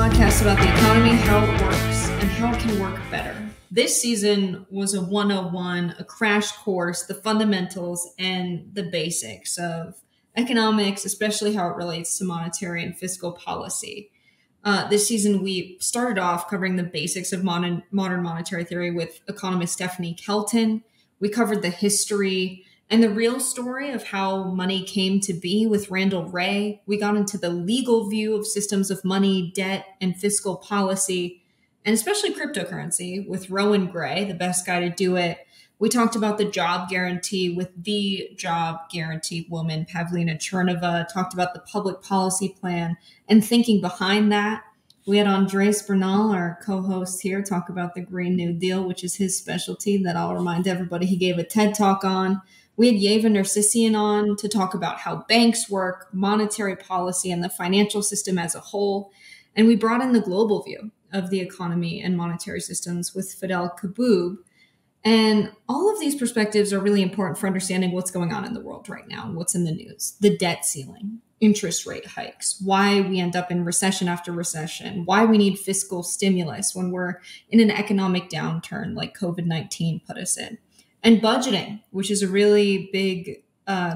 podcast about the economy, how it works, and how it can work better. This season was a 101, a crash course, the fundamentals and the basics of economics, especially how it relates to monetary and fiscal policy. This season, we started off covering the basics of modern monetary theory with economist Stephanie Kelton. We covered the history and the real story of how money came to be with Randall Wray. We got into the legal view of systems of money, debt, and fiscal policy, and especially cryptocurrency with Rowan Gray, the best guy to do it. We talked about the job guarantee with the job guarantee woman, Pavlina Chernova, talked about the public policy plan and thinking behind that. We had Andrés Bernal, our co-host here, talk about the Green New Deal, which is his specialty that I'll remind everybody he gave a TED Talk on. We had Yeva Nersessian on to talk about how banks work, monetary policy, and the financial system as a whole. And we brought in the global view of the economy and monetary systems with Fidel Kaboub. And all of these perspectives are really important for understanding what's going on in the world right now and what's in the news. The debt ceiling, interest rate hikes, why we end up in recession after recession, why we need fiscal stimulus when we're in an economic downturn like COVID-19 put us in. And budgeting, which is a really big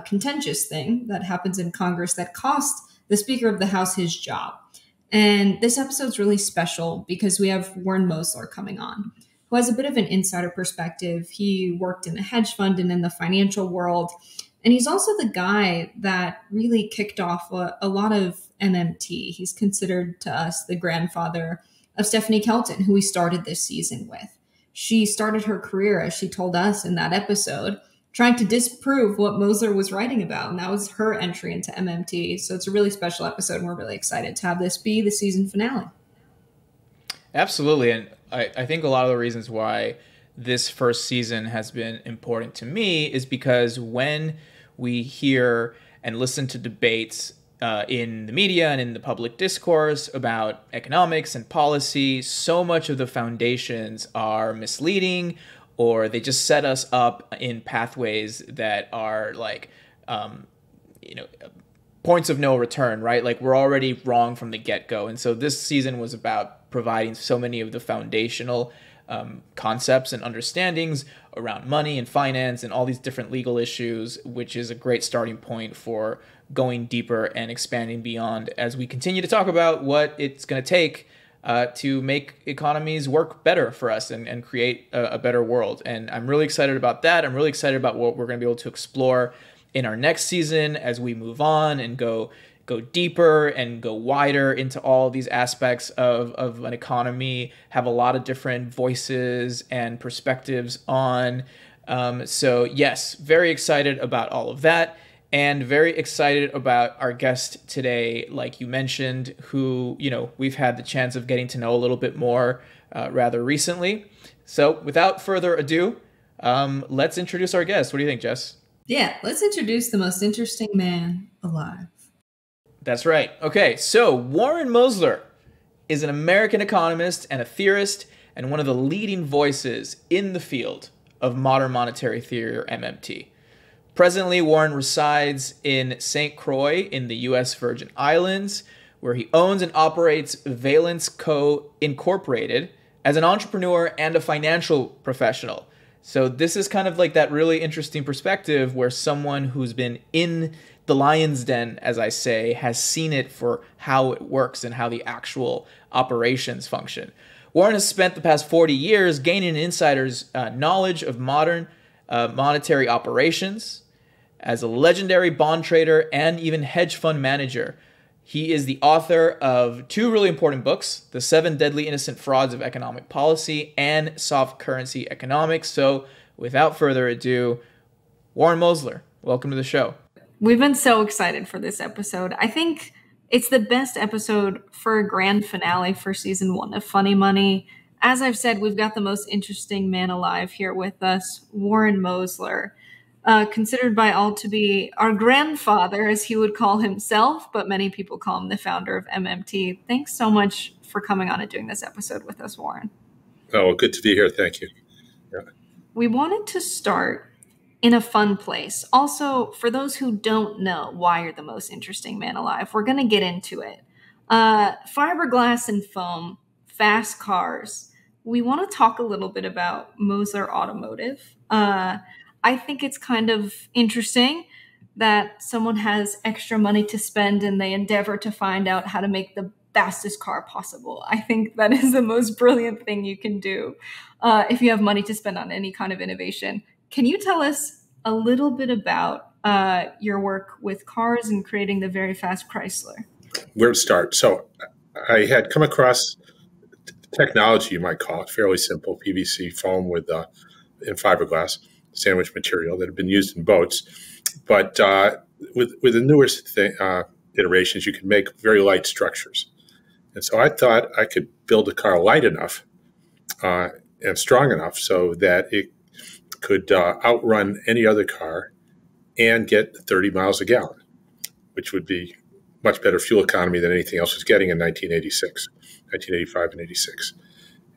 contentious thing that happens in Congress that cost the Speaker of the House his job. And this episode's really special because we have Warren Mosler coming on, who has a bit of an insider perspective. He worked in the hedge fund and in the financial world. And he's also the guy that really kicked off a lot of MMT. He's considered to us the grandfather of Stephanie Kelton, who we started this season with. She started her career, as she told us in that episode, trying to disprove what Mosler was writing about. And that was her entry into MMT. So it's a really special episode, and we're really excited to have this be the season finale. Absolutely. And I think a lot of the reasons why this first season has been important to me is because when we hear and listen to debates in the media and in the public discourse about economics and policy, so much of the foundations are misleading, or they just set us up in pathways that are like, points of no return, right? Like we're already wrong from the get-go. And so this season was about providing so many of the foundational concepts and understandings around money and finance and all these different legal issues, which is a great starting point for going deeper and expanding beyond as we continue to talk about what it's going to take to make economies work better for us and create a better world. And I'm really excited about that. I'm really excited about what we're going to be able to explore in our next season as we move on and go deeper and go wider into all these aspects of an economy, have a lot of different voices and perspectives on. So yes, very excited about all of that. And very excited about our guest today, like you mentioned, who, we've had the chance of getting to know a little bit more rather recently. So without further ado, let's introduce our guest. What do you think, Jess? Yeah, let's introduce the most interesting man alive. That's right. Okay, so Warren Mosler is an American economist and a theorist and one of the leading voices in the field of modern monetary theory, or MMT. Presently, Warren resides in St. Croix in the U.S. Virgin Islands, where he owns and operates Valence Co. Incorporated as an entrepreneur and a financial professional. So this is kind of like that really interesting perspective where someone who's been in the lion's den, as I say, has seen it for how it works and how the actual operations function. Warren has spent the past 40 years gaining an insider's knowledge of modern monetary operations. As a legendary bond trader and even hedge fund manager, he is the author of two really important books, The 7 Deadly Innocent Frauds of Economic Policy and Soft Currency Economics. So without further ado, Warren Mosler, welcome to the show. We've been so excited for this episode. I think it's the best episode for a grand finale for season 1 of Funny Money. As I've said, we've got the most interesting man alive here with us, Warren Mosler. Considered by all to be our grandfather, as he would call himself, but many people call him the founder of MMT. Thanks so much for coming on and doing this episode with us, Warren. Oh, good to be here. Thank you. Yeah. We wanted to start in a fun place. Also, for those who don't know why you're the most interesting man alive, we're going to get into it. Fiberglass and foam, fast cars. We want to talk a little bit about Mosler Automotive. I think it's kind of interesting that someone has extra money to spend and they endeavor to find out how to make the fastest car possible. I think that is the most brilliant thing you can do if you have money to spend on any kind of innovation. Can you tell us a little bit about your work with cars and creating the very fast Chrysler? Where to start? So I had come across technology, you might call it, fairly simple, PVC foam with in fiberglass sandwich material that had been used in boats. But with the newest iterations, you can make very light structures. And so I thought I could build a car light enough and strong enough so that it could outrun any other car and get 30 miles a gallon, which would be much better fuel economy than anything else was getting in 1985 and 86.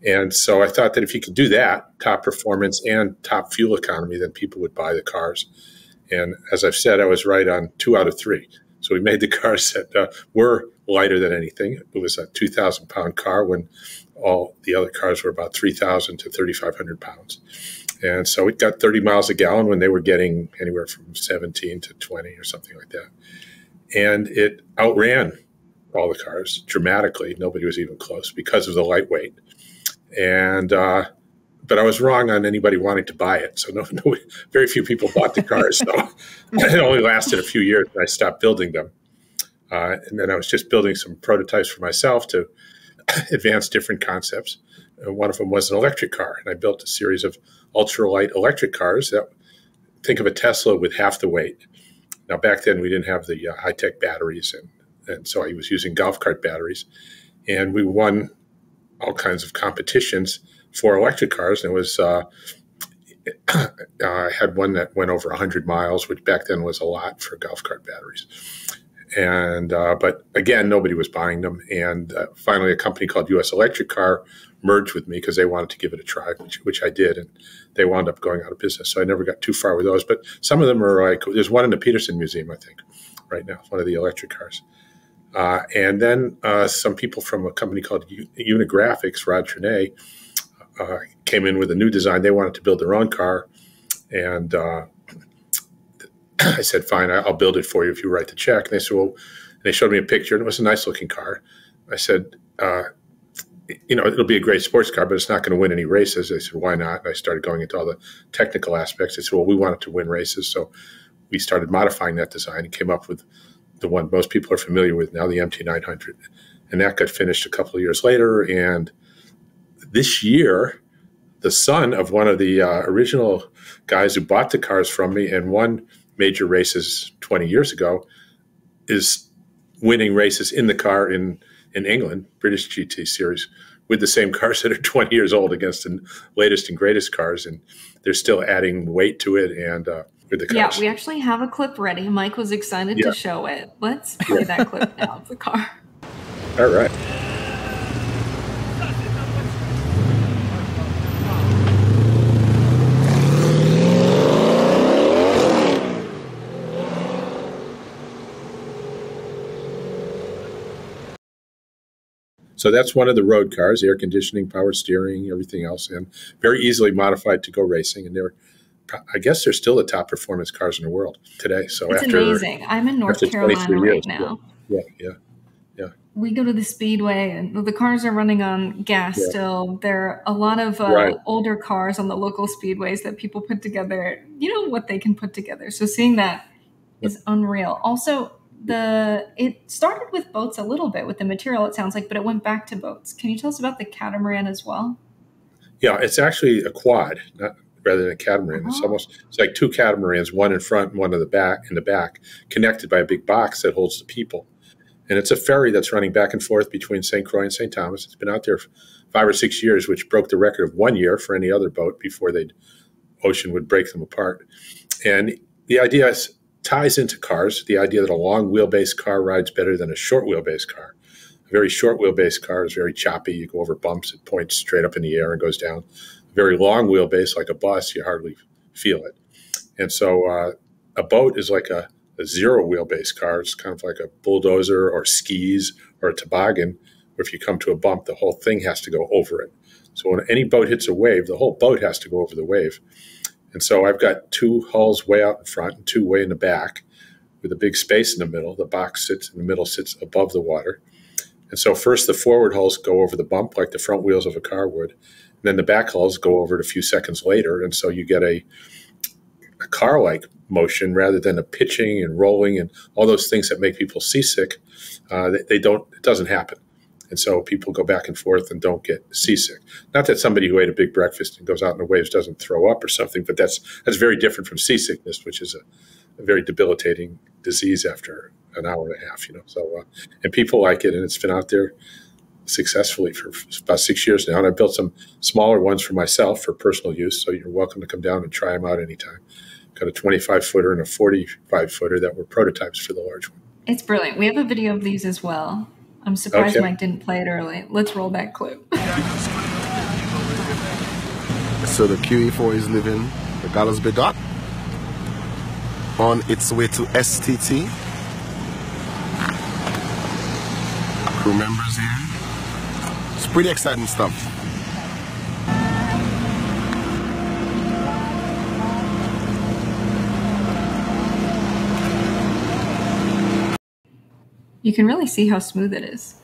And so I thought that if you could do that, top performance and top fuel economy, then people would buy the cars. And as I've said, I was right on 2 out of 3. So we made the cars that were lighter than anything. It was a 2,000-pound car when all the other cars were about 3,000 to 3,500 pounds. And so it got 30 miles a gallon when they were getting anywhere from 17 to 20 or something like that. And it outran all the cars dramatically. Nobody was even close because of the lightweight. And but I was wrong on anybody wanting to buy it. So very few people bought the cars. So it only lasted a few years, and I stopped building them. And then I was just building some prototypes for myself to advance different concepts. And one of them was an electric car. And I built a series of ultralight electric cars that, think of a Tesla with half the weight. Now, back then, we didn't have the high-tech batteries, and so I was using golf cart batteries. And we won all kinds of competitions for electric cars. And it was I had one that went over 100 miles, which back then was a lot for golf cart batteries. And but again, nobody was buying them. And finally, a company called U.S. Electric Car merged with me because they wanted to give it a try, which I did. And they wound up going out of business. So I never got too far with those. But some of them are like, there's one in the Peterson Museum, I think, right now, one of the electric cars. And then some people from a company called Unigraphics, Rod Trinay, came in with a new design. They wanted to build their own car. And I said, fine, I'll build it for you if you write the check. And they said, well, and they showed me a picture, and it was a nice looking car. I said, it'll be a great sports car, but it's not going to win any races. They said, why not? And I started going into all the technical aspects. They said, well, we want it to win races. So we started modifying that design and came up with the one most people are familiar with now, the MT900. And that got finished a couple of years later. And this year, the son of one of the original guys who bought the cars from me and won major races 20 years ago is winning races in the car in England, British GT series, with the same cars that are 20 years old against the latest and greatest cars. And they're still adding weight to it and with the cars. Yeah, we actually have a clip ready. Mike was excited to show it. Let's play that clip now of the car. All right. So that's one of the road cars, air conditioning, power steering, everything else, and very easily modified to go racing. And I guess they're still the top performance cars in the world today. So it's amazing. I'm in North Carolina right now. Yeah. We go to the speedway, and the cars are running on gas still. There are a lot of older cars on the local speedways that people put together. You know what they can put together. So seeing that is unreal. Also, it started with boats a little bit with the material, it sounds like, but it went back to boats. Can you tell us about the catamaran as well? Yeah, it's actually a quad, rather than a catamaran. It's like two catamarans, one in front and one in the back, connected by a big box that holds the people. And it's a ferry that's running back and forth between St. Croix and St. Thomas. It's been out there for 5 or 6 years, which broke the record of 1 year for any other boat before the ocean would break them apart. And the idea ties into cars, the idea that a long wheelbase car rides better than a short wheelbase car. A very short wheelbase car is very choppy. You go over bumps, it points straight up in the air and goes down. A very long wheelbase, like a bus, you hardly feel it. And so a boat is like a a zero wheelbase car, it's kind of like a bulldozer or skis or a toboggan, where if you come to a bump, the whole thing has to go over it. So when any boat hits a wave, the whole boat has to go over the wave. And so I've got two hulls way out in front and two way in the back with a big space in the middle. The box sits in the middle, sits above the water. And so first the forward hulls go over the bump like the front wheels of a car would. And then the back hulls go over it a few seconds later. And so you get a car-like motion rather than a pitching and rolling and all those things that make people seasick. It doesn't happen. And so people go back and forth and don't get seasick. Not that somebody who ate a big breakfast and goes out in the waves doesn't throw up or something, but that's very different from seasickness, which is a very debilitating disease after an hour and a half, So, and people like it, and it's been out there successfully for about 6 years now. And I built some smaller ones for myself for personal use. So you're welcome to come down and try them out anytime. Got a 25-footer and a 45-footer that were prototypes for the large one. It's brilliant. We have a video of these as well. I'm surprised Mike didn't play it early. Let's roll that clip. So the QE4 is leaving the Gallows Bay Dock on its way to STT. Crew members here. It's pretty exciting stuff. You can really see how smooth it is.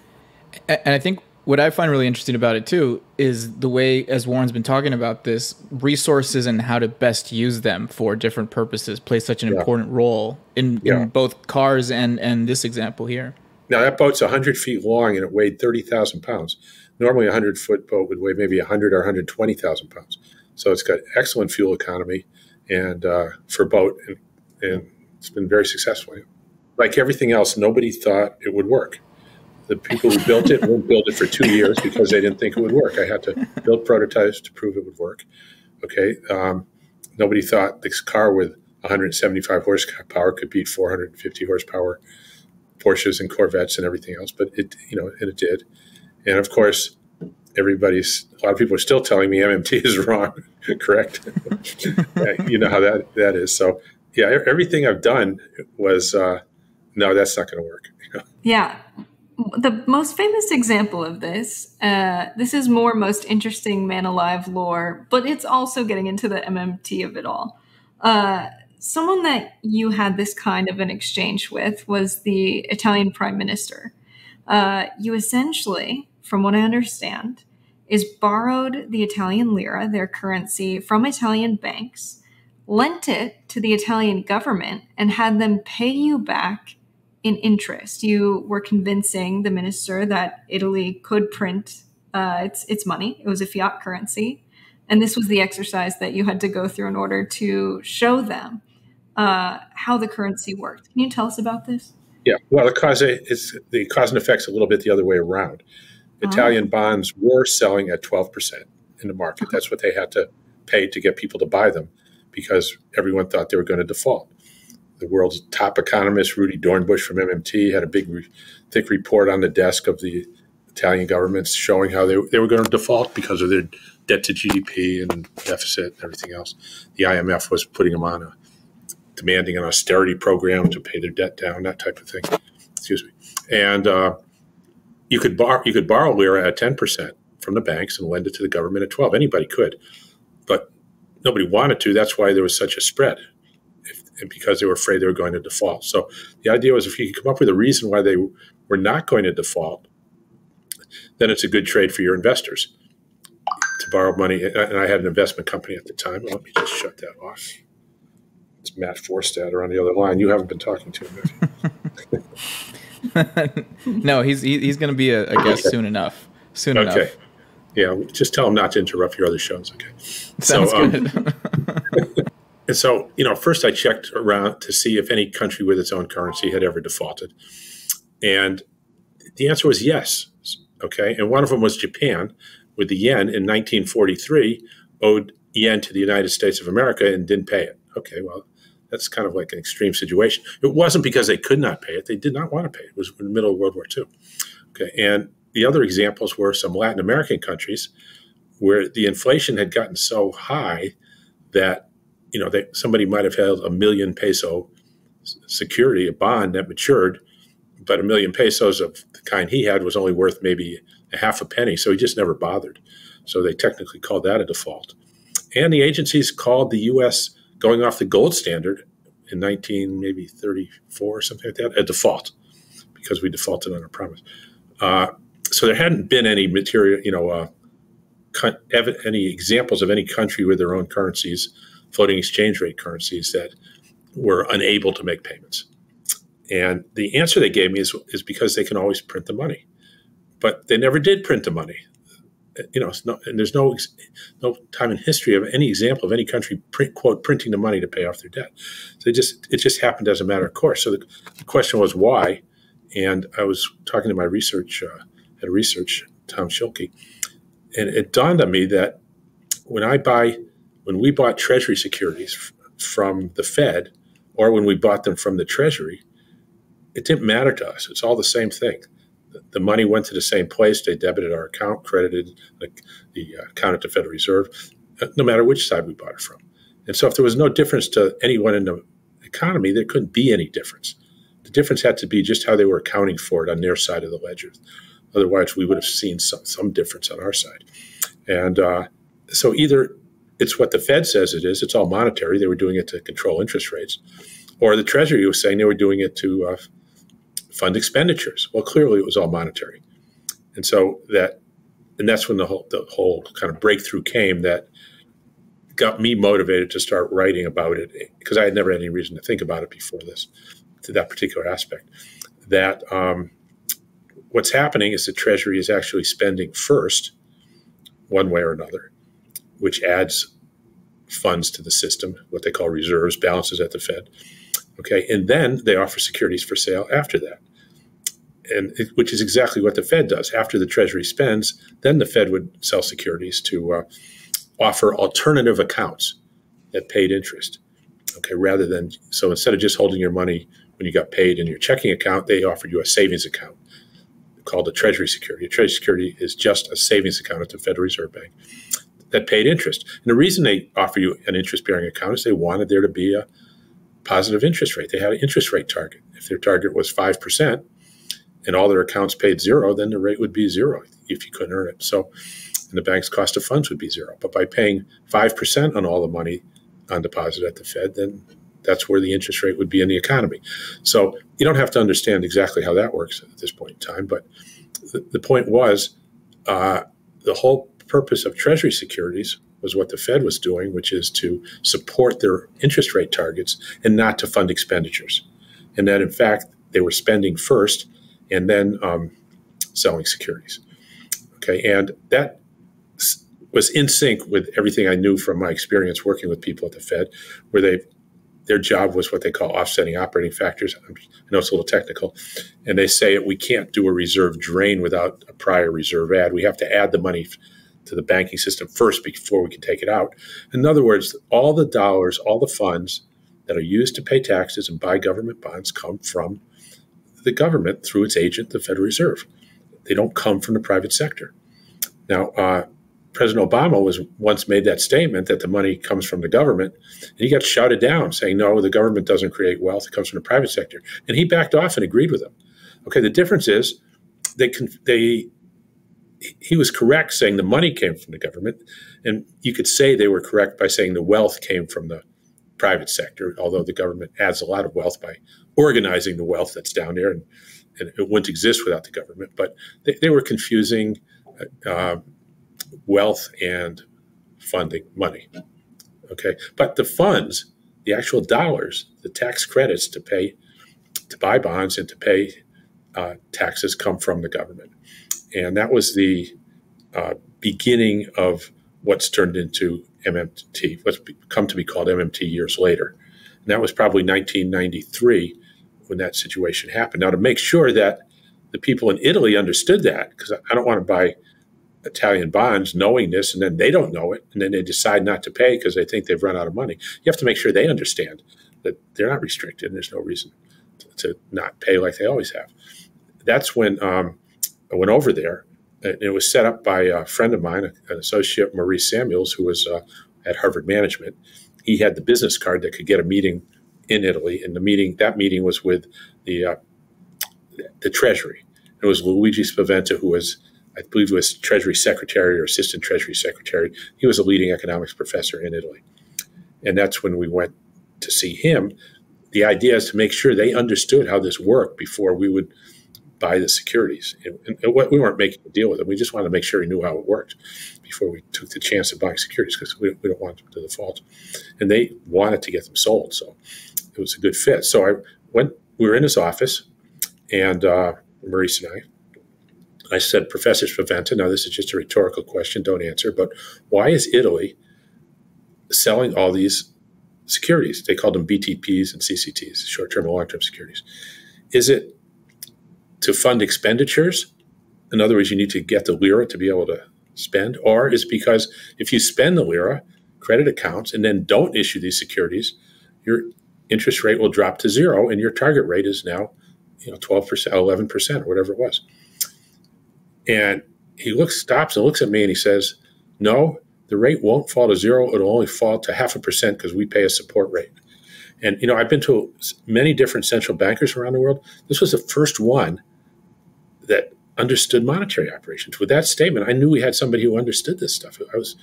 And I think what I find really interesting about it too is the way, as Warren's been talking about this, resources and how to best use them for different purposes play such an important role in both cars and this example here. Now that boat's 100 feet long and it weighed 30,000 pounds. Normally a 100-foot boat would weigh maybe 100 or 120,000 pounds. So it's got excellent fuel economy and for boat, and it's been very successful. Like everything else, nobody thought it would work. The people who built it wouldn't build it for 2 years because they didn't think it would work. I had to build prototypes to prove it would work. Okay. Nobody thought this car with 175 horsepower could beat 450 horsepower Porsches and Corvettes and everything else, but it did. And of course, a lot of people are still telling me MMT is wrong. Correct. You know how that is. So yeah, everything I've done was, no, that's not going to work. Yeah. The most famous example of this is more most interesting man alive lore, but it's also getting into the MMT of it all. Someone that you had this kind of an exchange with was the Italian prime minister. You essentially, from what I understand, is borrowed the Italian lira, their currency, from Italian banks, lent it to the Italian government, and had them pay you back in interest. You were convincing the minister that Italy could print its money. It was a fiat currency. And this was the exercise that you had to go through in order to show them how the currency worked. Can you tell us about this? Yeah, well, the cause and effect's a little bit the other way around. Italian bonds were selling at 12% in the market. That's what they had to pay to get people to buy them because everyone thought they were going to default. The world's top economist, Rudy Dornbush from MMT, had a big, thick report on the desk of the Italian government showing how they were going to default because of their debt to GDP and deficit and everything else. The IMF was putting them on demanding an austerity program to pay their debt down, that type of thing. Excuse me. And you could borrow lira at 10% from the banks and lend it to the government at 12. Anybody could, but nobody wanted to. That's why there was such a spread. And because they were afraid they were going to default. So the idea was if you could come up with a reason why they were not going to default, then it's a good trade for your investors to borrow money. And I had an investment company at the time. Let me just shut that off. It's Matt Forstater on the other line. You haven't been talking to him, have you? No, he's going to be a guest soon enough. Okay. Yeah, just tell him not to interrupt your other shows. Okay. Sounds good. And so, first I checked around to see if any country with its own currency had ever defaulted. And the answer was yes. Okay. And one of them was Japan, with the yen in 1943 owed yen to the United States of America and didn't pay it. Okay. Well, that's kind of like an extreme situation. It wasn't because they could not pay it. They did not want to pay it. It was in the middle of World War II. Okay. And the other examples were some Latin American countries where the inflation had gotten so high that somebody might have held a million peso security, a bond that matured, but 1 million pesos of the kind he had was only worth maybe a half a penny, so he just never bothered. So they technically called that a default. And the agencies called the U.S. going off the gold standard in 1934 or something like that a default, because we defaulted on our promise. So there hadn't been any material, any examples of any country with their own currencies, floating exchange rate currencies, that were unable to make payments. And the answer they gave me is because they can always print the money. But they never did print the money. And there's no time in history of any example of any country printing the money to pay off their debt. So it just happened as a matter of course. So the question was why, and I was talking to my head of research, Tom Schilke, and it dawned on me that when we bought Treasury securities from the Fed, or when we bought them from the Treasury, it didn't matter to us. It's all the same thing. The money went to the same place. They debited our account, credited the account at the Federal Reserve, no matter which side we bought it from. And so if there was no difference to anyone in the economy, there couldn't be any difference. The difference had to be just how they were accounting for it on their side of the ledger. Otherwise, we would have seen some difference on our side. And so either it's what the Fed says it is, it's all monetary, they were doing it to control interest rates, or the Treasury was saying they were doing it to fund expenditures. Well, clearly it was all monetary. And so that's when the whole kind of breakthrough came that got me motivated to start writing about it, because I had never had any reason to think about it before this, to that particular aspect. That what's happening is the Treasury is actually spending first, one way or another, which adds funds to the system, what they call reserves, balances at the Fed. Okay, and then they offer securities for sale after that, which is exactly what the Fed does. After the Treasury spends, then the Fed would sell securities to offer alternative accounts that paid interest. Okay, so instead of just holding your money when you got paid in your checking account, they offered you a savings account called a Treasury security. A Treasury security is just a savings account at the Federal Reserve Bank that paid interest. And the reason they offer you an interest-bearing account is they wanted there to be a positive interest rate. They had an interest rate target. If their target was 5% and all their accounts paid 0, then the rate would be 0 if you couldn't earn it. So, and the bank's cost of funds would be 0. But by paying 5% on all the money on deposit at the Fed, then that's where the interest rate would be in the economy. So you don't have to understand exactly how that works at this point in time. But the point was the whole purpose of Treasury securities was what the Fed was doing, which is to support their interest rate targets and not to fund expenditures. And that, in fact, they were spending first and then selling securities. Okay, and that was in sync with everything I knew from my experience working with people at the Fed, where their job was what they call offsetting operating factors. I know it's a little technical. And they say we can't do a reserve drain without a prior reserve add. We have to add the money to the banking system first before we can take it out. In other words, all the dollars, all the funds that are used to pay taxes and buy government bonds come from the government through its agent, the Federal Reserve. They don't come from the private sector. Now, President Obama was once made that statement that the money comes from the government, and he got shouted down saying, no, the government doesn't create wealth, it comes from the private sector. And he backed off and agreed with him. Okay, the difference is he was correct saying the money came from the government, and you could say they were correct by saying the wealth came from the private sector, although the government adds a lot of wealth by organizing the wealth that's down there, and it wouldn't exist without the government. But they were confusing wealth and funding money. Okay, but the funds, the actual dollars, the tax credits to buy bonds and to pay taxes come from the government. And that was the beginning of what's turned into MMT, what's come to be called MMT years later. And that was probably 1993 when that situation happened. Now, to make sure that the people in Italy understood that, because I don't want to buy Italian bonds knowing this, and then they don't know it, and then they decide not to pay because they think they've run out of money. You have to make sure they understand that they're not restricted, and there's no reason to not pay like they always have. That's when I went over there. It was set up by a friend of mine, an associate, Maurice Samuels, who was at Harvard Management. He had the business card that could get a meeting in Italy, and that meeting was with the Treasury. It was Luigi Spaventa, who was, I believe, was Treasury Secretary or Assistant Treasury Secretary. He was a leading economics professor in Italy. And that's when we went to see him. The idea is to make sure they understood how this worked before we would buy the securities. And we weren't making a deal with him. We just wanted to make sure he knew how it worked before we took the chance of buying securities, because we don't want them to default. And they wanted to get them sold. So it was a good fit. So we were in his office, and Maurice and I said, Professor Spaventa, now this is just a rhetorical question, don't answer, but why is Italy selling all these securities? They called them BTPs and CCTs, short-term and long-term securities. Is it to fund expenditures? In other words, you need to get the lira to be able to spend, or is it because if you spend the lira, credit accounts, and then don't issue these securities, your interest rate will drop to zero, and your target rate is now 12%, 11%, or whatever it was. And he stops and looks at me and he says, no, the rate won't fall to zero. It'll only fall to 0.5% because we pay a support rate. And, I've been to many different central bankers around the world. This was the first one that understood monetary operations. With that statement, I knew we had somebody who understood this stuff. I was,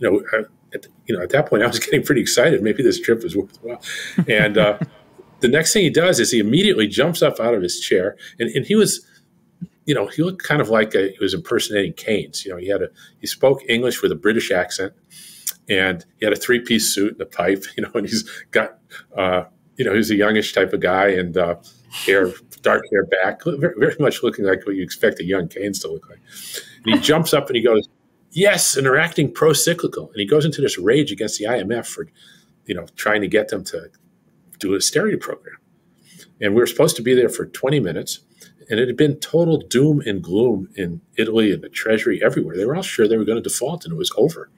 at that point, I was getting pretty excited. Maybe this trip was worthwhile. And the next thing he does is he immediately jumps up out of his chair, and he was, he looked kind of like he was impersonating Keynes. He spoke English with a British accent, and he had a 3-piece suit and a pipe, and he's got, he's a youngish type of guy, and dark hair back, very, very much looking like what you expect a young Keynes to look like. And he jumps up and he goes, yes, and they're acting pro-cyclical. And he goes into this rage against the IMF for, trying to get them to do an austerity program. And we were supposed to be there for 20 minutes. And it had been total doom and gloom in Italy and the Treasury everywhere. They were all sure they were going to default, and it was over.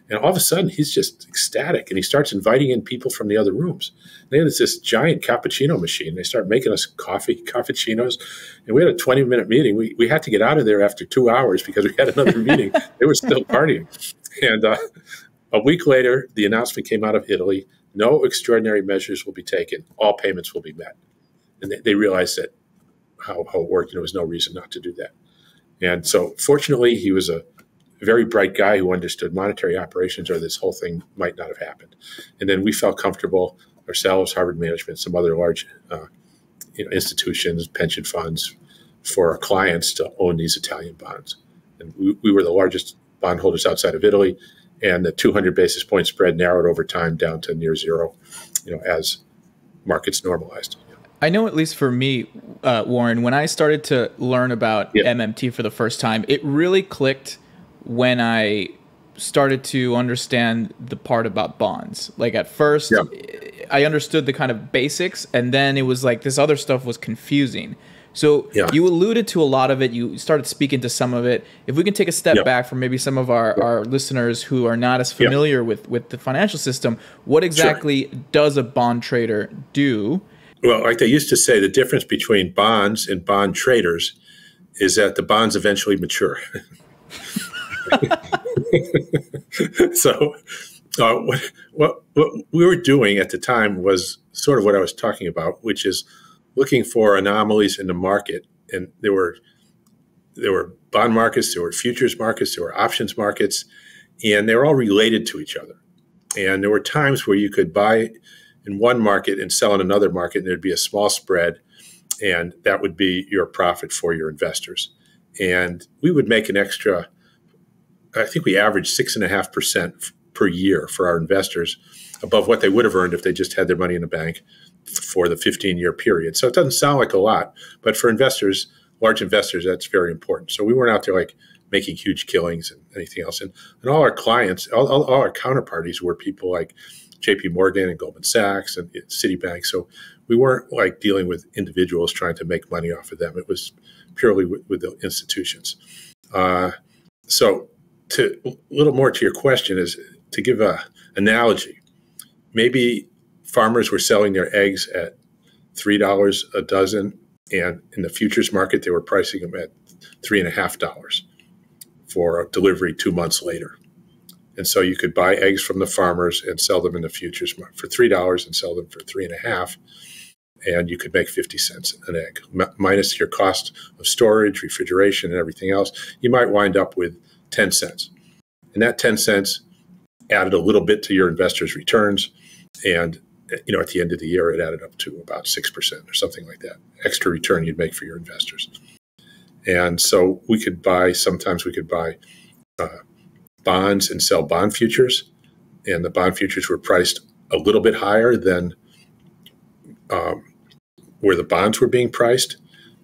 And all of a sudden, he's just ecstatic, and he starts inviting in people from the other rooms. They had this giant cappuccino machine. They start making us cappuccinos, and we had a 20-minute meeting. We had to get out of there after 2 hours because we had another meeting. They were still partying. And a week later, the announcement came out of Italy, no extraordinary measures will be taken. All payments will be met. And they realized that how it worked, and there was no reason not to do that. And so fortunately, he was a very bright guy who understood monetary operations, or this whole thing might not have happened. And then we felt comfortable ourselves, Harvard Management, some other large institutions, pension funds, for our clients to own these Italian bonds. And we were the largest bondholders outside of Italy, and the 200 basis point spread narrowed over time down to near zero, as markets normalized. I know, at least for me, Warren, when I started to learn about MMT for the first time, it really clicked when I started to understand the part about bonds. Like at first, I understood the kind of basics, and then it was like this other stuff was confusing. So you alluded to a lot of it. You started speaking to some of it. If we can take a step back for maybe some of our listeners who are not as familiar with the financial system, what exactly does a bond trader do? Well, like they used to say, the difference between bonds and bond traders is that the bonds eventually mature. So what we were doing at the time was sort of what I was talking about, which is looking for anomalies in the market. And there were bond markets, there were futures markets, there were options markets, and they were all related to each other. And there were times where you could buy in one market and sell in another market, and there'd be a small spread, and that would be your profit for your investors. And we would make an extra, I think we averaged 6.5% per year for our investors, above what they would have earned if they just had their money in the bank for the 15-year period. So it doesn't sound like a lot, but for investors, large investors, that's very important. So we weren't out there like making huge killings and anything else. And all our clients, all our counterparties were people like JP Morgan and Goldman Sachs and Citibank. So we weren't like dealing with individuals trying to make money off of them. It was purely with the institutions. So a little more to your question is to give an analogy. Maybe farmers were selling their eggs at $3 a dozen, and in the futures market, they were pricing them at $3.50 for a delivery 2 months later. And so you could buy eggs from the farmers and sell them in the futures for $3 and sell them for $3.50, and you could make 50 cents an egg, minus your cost of storage, refrigeration, and everything else. You might wind up with 10 cents. And that 10 cents added a little bit to your investors' returns. And, at the end of the year, it added up to about 6% or something like that, extra return you'd make for your investors. And so sometimes we could buy bonds and sell bond futures. And the bond futures were priced a little bit higher than where the bonds were being priced,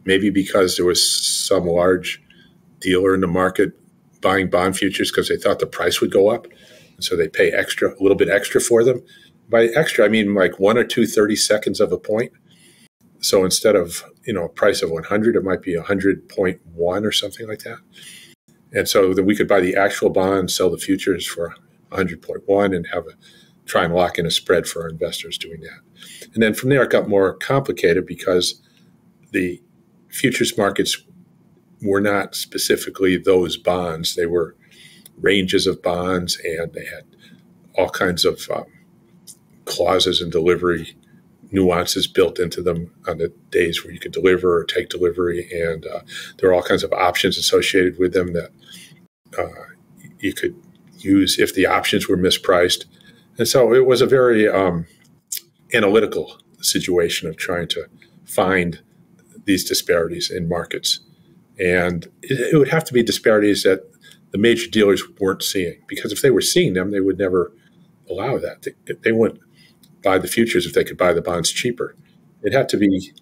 maybe because there was some large dealer in the market buying bond futures because they thought the price would go up. And so they pay a little bit extra for them. By extra, I mean like 1 or 2 30-seconds of a point. So instead of, a price of 100, it might be 100.1 or something like that. And so then we could buy the actual bond, sell the futures for 100.1 and try and lock in a spread for our investors doing that. And then from there, it got more complicated because the futures markets were not specifically those bonds. They were ranges of bonds, and they had all kinds of clauses and delivery nuances built into them on the days where you could deliver or take delivery. And there are all kinds of options associated with them that you could use if the options were mispriced. And so it was a very analytical situation of trying to find these disparities in markets. And it would have to be disparities that the major dealers weren't seeing, because if they were seeing them, they would never allow that. They wouldn't buy the futures if they could buy the bonds cheaper. It had to be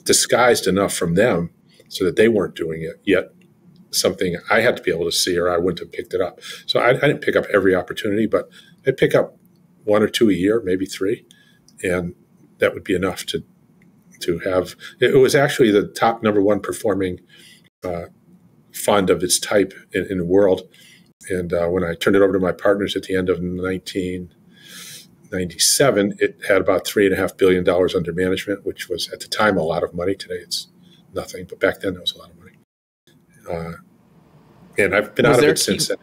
disguised enough from them so that they weren't doing it, yet something I had to be able to see or I wouldn't have picked it up. So I didn't pick up every opportunity, but I'd pick up 1 or 2 a year, maybe 3, and that would be enough to have. It was actually the top number 1 performing fund of its type in the world. And when I turned it over to my partners at the end of 1997, it had about $3.5 billion under management, which was at the time a lot of money. Today it's nothing, but back then that was a lot of money. And I've been out of it since then.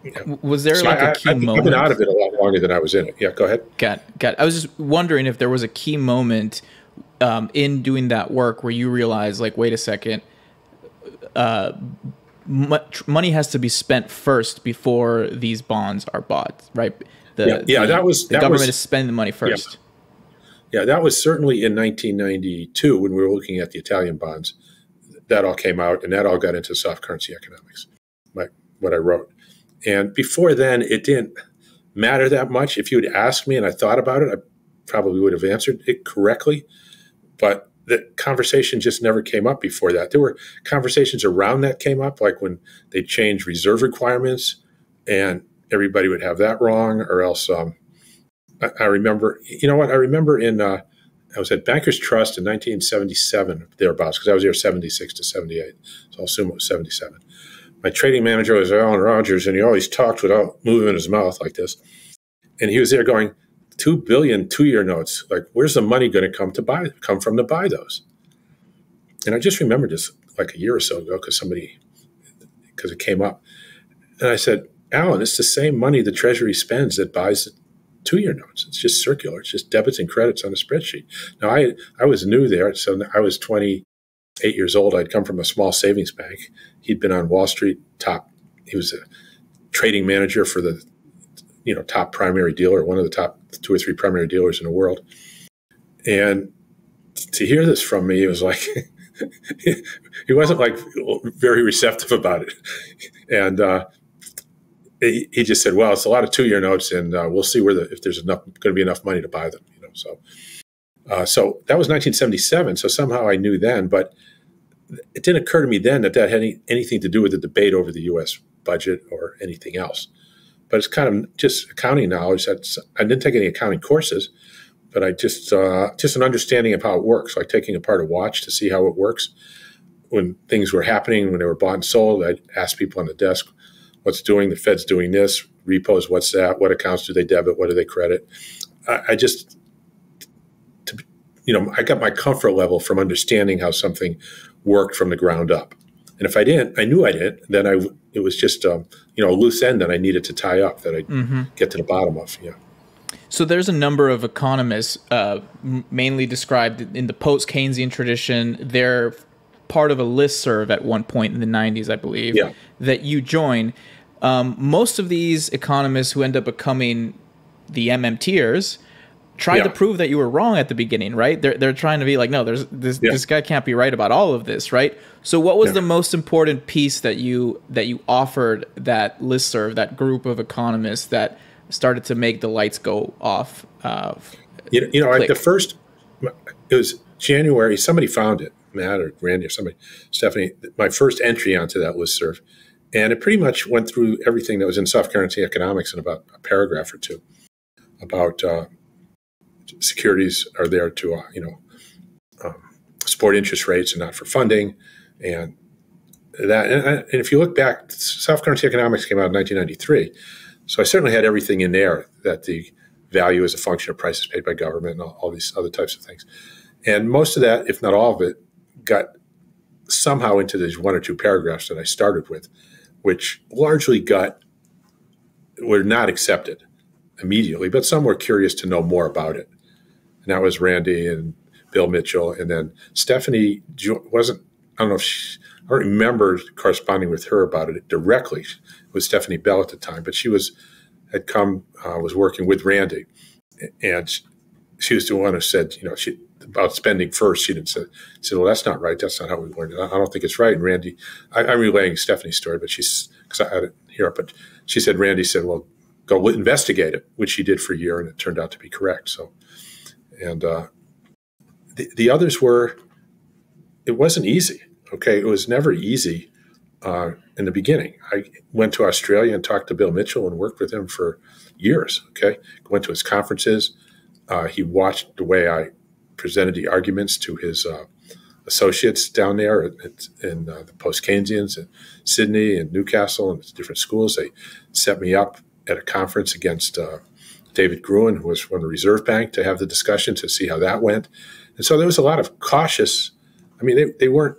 Yeah. Was there a key moment? I've been out of it a lot longer than I was in it. Yeah, go ahead. Got it. I was just wondering if there was a key moment in doing that work where you realized, like, wait a second, money has to be spent first before these bonds are bought, right? The government is spending the money first. Yeah, that was certainly in 1992 when we were looking at the Italian bonds. That all came out, and that all got into soft currency economics, like what I wrote. And before then, it didn't matter that much. If you had asked me and I thought about it, I probably would have answered it correctly. But the conversation just never came up before that. There were conversations around that came up, like when they changed reserve requirements, and everybody would have that wrong, or else I remember, I remember I was at Bankers Trust in 1977, thereabouts, because I was there 76 to 78. So I'll assume it was 77. My trading manager was Alan Rogers, and he always talked without moving his mouth like this. And he was there going, $2 billion 2-year notes. Like, where's the money going to come from to buy those? And I just remembered this like a year or so ago because it came up. And I said, Alan, it's the same money the Treasury spends that buys the 2-year notes. It's just circular. It's just debits and credits on a spreadsheet. Now, I was new there, so I was 28 years old. I'd come from a small savings bank. He'd been on Wall Street he was a trading manager for the top primary dealer, one of the top 2 or 3 primary dealers in the world. And to hear this from me, it was like, he wasn't like very receptive about it. And he just said, well, it's a lot of 2-year notes, and we'll see if there's going to be enough money to buy them. So that was 1977. So somehow I knew then, but it didn't occur to me then that had anything to do with the debate over the U.S. budget or anything else. But it's kind of just accounting knowledge. I didn't take any accounting courses, but I just an understanding of how it works, like taking apart a watch to see how it works. When things were happening, when they were bought and sold, I'd ask people on the desk, what's doing? The Fed's doing this. Repos, what's that? What accounts do they debit? What do they credit? I got my comfort level from understanding how something worked from the ground up. And if I didn't, I knew I didn't. Then it was just a loose end that I needed to tie up that I'd get to the bottom of. Yeah. So there's a number of economists, mainly described in the post-Keynesian tradition. They're part of a listserv at one point in the 90s, I believe, that you join. Most of these economists who end up becoming the MMTers tried to prove that you were wrong at the beginning, right? They're trying to be like, no, this guy can't be right about all of this, right? So what was the most important piece that you offered that listserv, that group of economists that started to make the lights go off? Like the first, it was January. Somebody found it, Matt or Randy or somebody, Stephanie. My first entry onto that listserv, and it pretty much went through everything that was in soft currency economics in about a paragraph or two about securities are there to support interest rates and not for funding, and that. And if you look back, soft currency economics came out in 1993. So I certainly had everything in there, that the value is a function of prices paid by government and all these other types of things. And most of that, if not all of it, got somehow into these one or two paragraphs that I started with, which largely were not accepted immediately, but some were curious to know more about it. And that was Randy and Bill Mitchell. And then Stephanie wasn't, I don't remember corresponding with her about it directly. It was Stephanie Bell at the time, but she was working with Randy, and she was the one who said, about spending first. She said, well, that's not right. That's not how we learned it. I don't think it's right. And Randy, I'm relaying Stephanie's story, but because I didn't hear it, but she said, Randy said, well, go investigate it, which she did for a year, and it turned out to be correct. So, and the others it wasn't easy. Okay, it was never easy in the beginning. I went to Australia and talked to Bill Mitchell and worked with him for years. Okay, went to his conferences. He watched the way I presented the arguments to his associates down there in the post-Keynesians in Sydney and Newcastle and different schools. They set me up at a conference against David Gruen, who was from the Reserve Bank, to have the discussion to see how that went. And so there was a lot of cautious. I mean, they weren't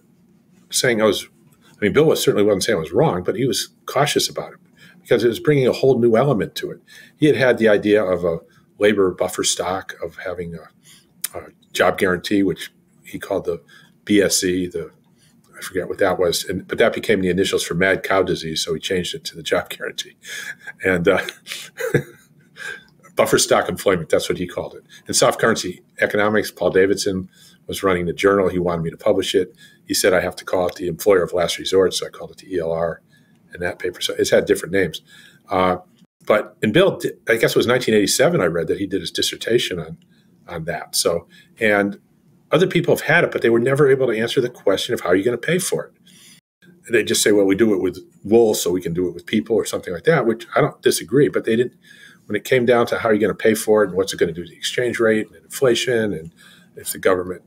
saying Bill certainly wasn't saying I was wrong, but he was cautious about it because it was bringing a whole new element to it. He had the idea of a labor buffer stock, of having a job guarantee, which he called the BSE, I forget what that was, but that became the initials for mad cow disease, so he changed it to the job guarantee. And buffer stock employment, that's what he called it. In soft currency economics, Paul Davidson was running the journal. He wanted me to publish it. He said I have to call it the employer of last resort, so I called it the ELR in that paper. So it's had different names. But in Bill, I guess it was 1987, I read that he did his dissertation on that. So, and other people have had it, but they were never able to answer the question of how are you going to pay for it. They just say, well, we do it with wool, so we can do it with people or something like that, which I don't disagree, but they didn't. When it came down to how are you going to pay for it and what's it going to do to the exchange rate and inflation, and if the government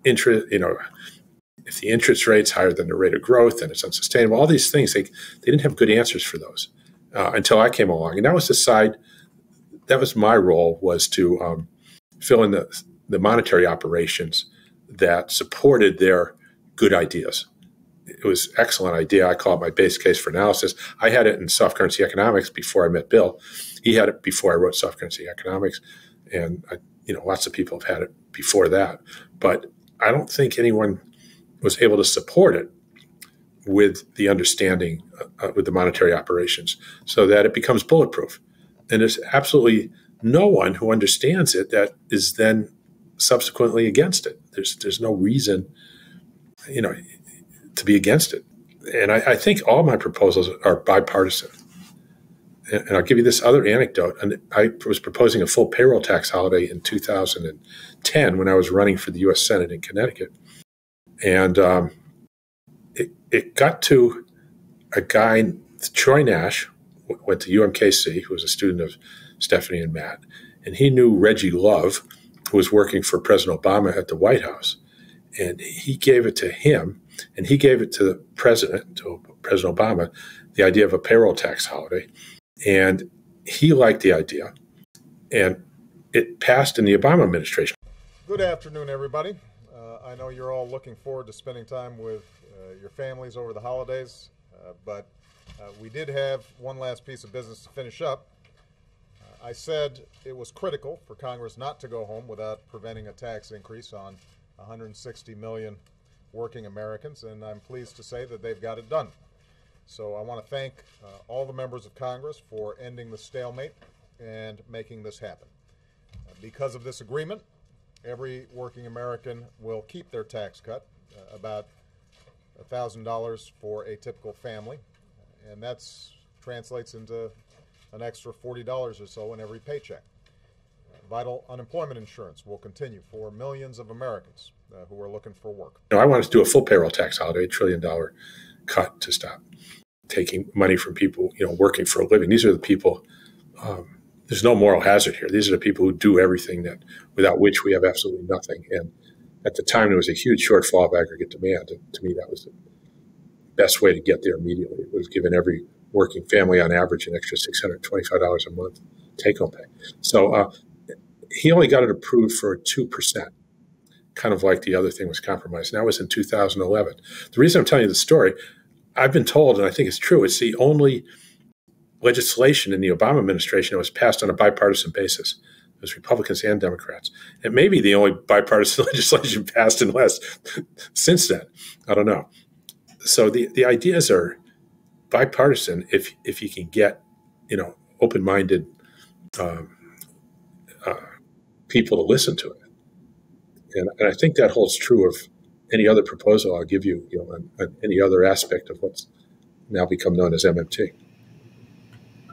interest, if the interest rate's higher than the rate of growth, then it's unsustainable. All these things, they didn't have good answers for those until I came along. And that was my role, was to fill in the monetary operations that supported their good ideas. It was an excellent idea. I call it my base case for analysis. I had it in soft currency economics before I met Bill. He had it before I wrote soft currency economics. And lots of people have had it before that. But I don't think anyone was able to support it with the understanding with the monetary operations so that it becomes bulletproof. And there's absolutely no one who understands it that is then subsequently against it. There's no reason, to be against it. And I think all my proposals are bipartisan. And I'll give you this other anecdote. And I was proposing a full payroll tax holiday in 2010 when I was running for the U.S. Senate in Connecticut. And it got to a guy, Troy Nash, went to UMKC, who was a student of Stephanie and Matt. And he knew Reggie Love, who was working for President Obama at the White House. And he gave it to him, and he gave it to the president, to President Obama, the idea of a payroll tax holiday. And he liked the idea. And it passed in the Obama administration. Good afternoon, everybody. I know you're all looking forward to spending time with your families over the holidays, but we did have one last piece of business to finish up. I said it was critical for Congress not to go home without preventing a tax increase on 160 million working Americans, and I'm pleased to say that they've got it done. So I want to thank all the members of Congress for ending the stalemate and making this happen. Because of this agreement, every working American will keep their tax cut, about $1,000 for a typical family, and that translates into an extra $40 or so in every paycheck. Vital unemployment insurance will continue for millions of Americans who are looking for work. I wanted to do a full payroll tax holiday, $1 trillion cut to stop taking money from people, working for a living. These are the people. There's no moral hazard here. These are the people who do everything without which we have absolutely nothing. And at the time, there was a huge shortfall of aggregate demand. And to me, that was the best way to get there immediately. It was giving every working family on average an extra $625 a month take-home pay. So he only got it approved for 2%, kind of like the other thing was compromised. And that was in 2011. The reason I'm telling you the story, I've been told, and I think it's true, it's the only legislation in the Obama administration that was passed on a bipartisan basis. It was Republicans and Democrats. It may be the only bipartisan legislation passed since then. I don't know. So the ideas are bipartisan if you can get, open-minded people to listen to it. And I think that holds true of any other proposal I'll give you, on any other aspect of what's now become known as MMT.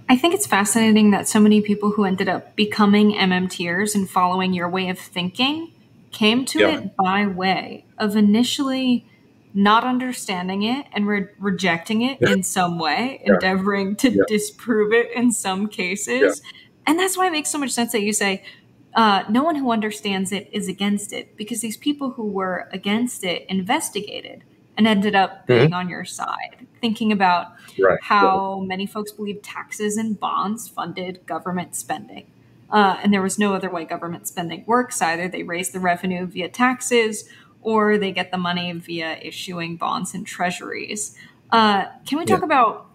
I think it's fascinating that so many people who ended up becoming MMTers and following your way of thinking came to it by way of initially not understanding it and rejecting it in some way, endeavoring to disprove it in some cases. And that's why it makes so much sense that you say, no one who understands it is against it, because these people who were against it investigated and ended up being on your side, thinking about how many folks believe taxes and bonds funded government spending. And there was no other way government spending works. Either they raise the revenue via taxes or they get the money via issuing bonds and treasuries. Can we talk about,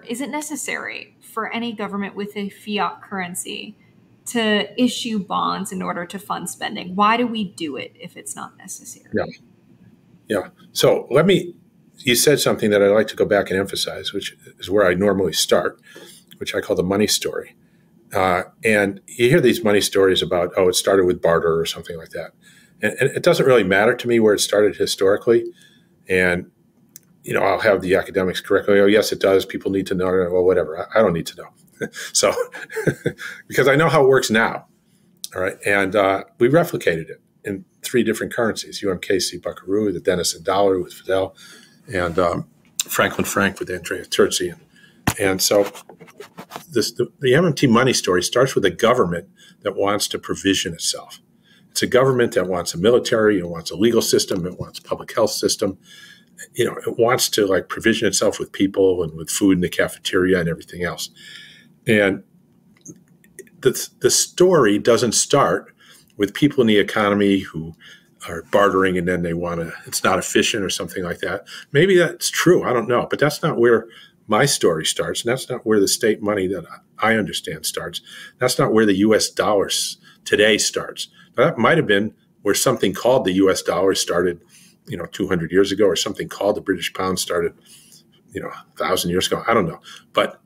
is it necessary for any government with a fiat currency to issue bonds in order to fund spending? Why do we do it if it's not necessary? Yeah. So you said something that I'd like to go back and emphasize, which is where I normally start, which I call the money story. And you hear these money stories about, it started with barter or something like that. And it doesn't really matter to me where it started historically. And, I'll have the academics correct me. Oh, yes, it does. People need to know. Well, whatever. I don't need to know. So, because I know how it works now. All right. And we replicated it in 3 different currencies: UMKC Buckaroo, the Denison dollar with Fidel, and Franklin franc with Andrés Terzi. And so the MMT money story starts with a government that wants to provision itself. It's a government that wants a military, it wants a legal system, it wants a public health system. It wants to provision itself with people and with food in the cafeteria and everything else. And the story doesn't start with people in the economy who are bartering and then it's not efficient or something like that. Maybe that's true. I don't know. But that's not where my story starts. And that's not where the state money that I understand starts. That's not where the U.S. dollar today starts. But that might have been where something called the U.S. dollar started, 200 years ago, or something called the British pound started, 1,000 years ago. I don't know. But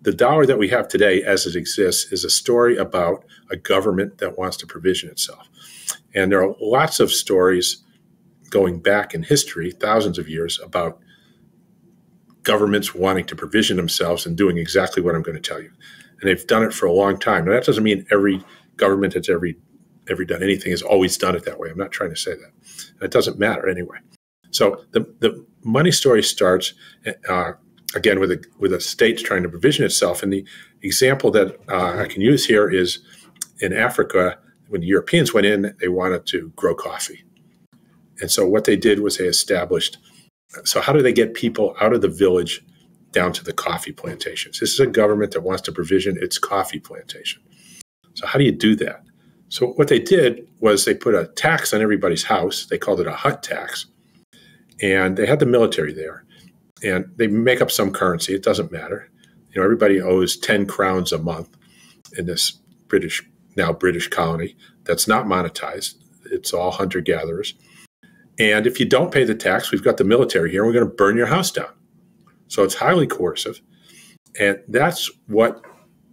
the dollar that we have today as it exists is a story about a government that wants to provision itself. And there are lots of stories going back in history, thousands of years, about governments wanting to provision themselves and doing exactly what I'm going to tell you. And they've done it for a long time. Now, that doesn't mean every government that's ever done anything has always done it that way. I'm not trying to say that. And it doesn't matter anyway. So the money story starts, again, with a state trying to provision itself. And the example that I can use here is in Africa, when the Europeans went in, they wanted to grow coffee. And so what they did was they established, so how do they get people out of the village down to the coffee plantations? This is a government that wants to provision its coffee plantation. So how do you do that? So what they did was they put a tax on everybody's house. They called it a hut tax. and they had the military there, and they make up some currency. It doesn't matter. Everybody owes 10 crowns a month in this now British colony that's not monetized. It's all hunter-gatherers. And if you don't pay the tax, we've got the military here, and we're going to burn your house down. So it's highly coercive. And that's where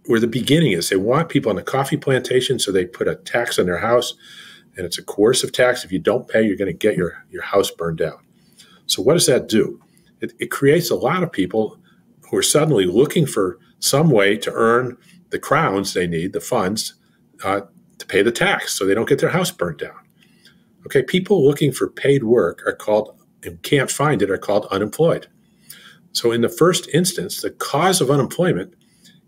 the beginning is. They want people on the coffee plantation, so they put a tax on their house, and it's a coercive tax. If you don't pay, you're going to get your house burned down. So what does that do? It creates a lot of people who are suddenly looking for some way to earn the crowns they need, the funds, to pay the tax so they don't get their house burned down. Okay, people looking for paid work are called, and can't find it, are called unemployed. So in the first instance, the cause of unemployment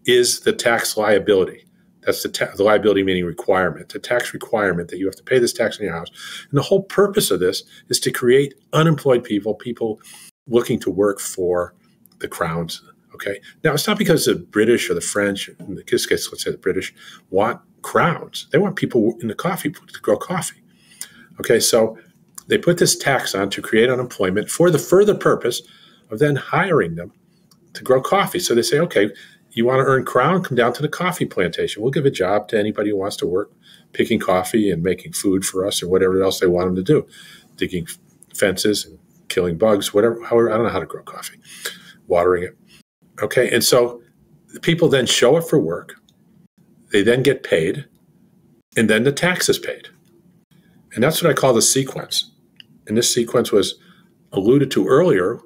is the tax liability. That's the liability meaning requirement, the tax requirement that you have to pay this tax on your house. And the whole purpose of this is to create unemployed people looking to work for the crowns. Okay. Now, it's not because the British or the French, in this case, let's say the British, want crowns. They want people in the coffee to grow coffee. Okay. So they put this tax on to create unemployment for the further purpose of then hiring them to grow coffee. So they say, okay, you want to earn crown? Come down to the coffee plantation. We'll give a job to anybody who wants to work picking coffee and making food for us or whatever else they want them to do, digging fences and killing bugs, whatever. However, I don't know how to grow coffee, watering it. Okay, and so the people then show up for work. They then get paid, and then the tax is paid. And that's what I call the sequence. And this sequence was alluded to earlier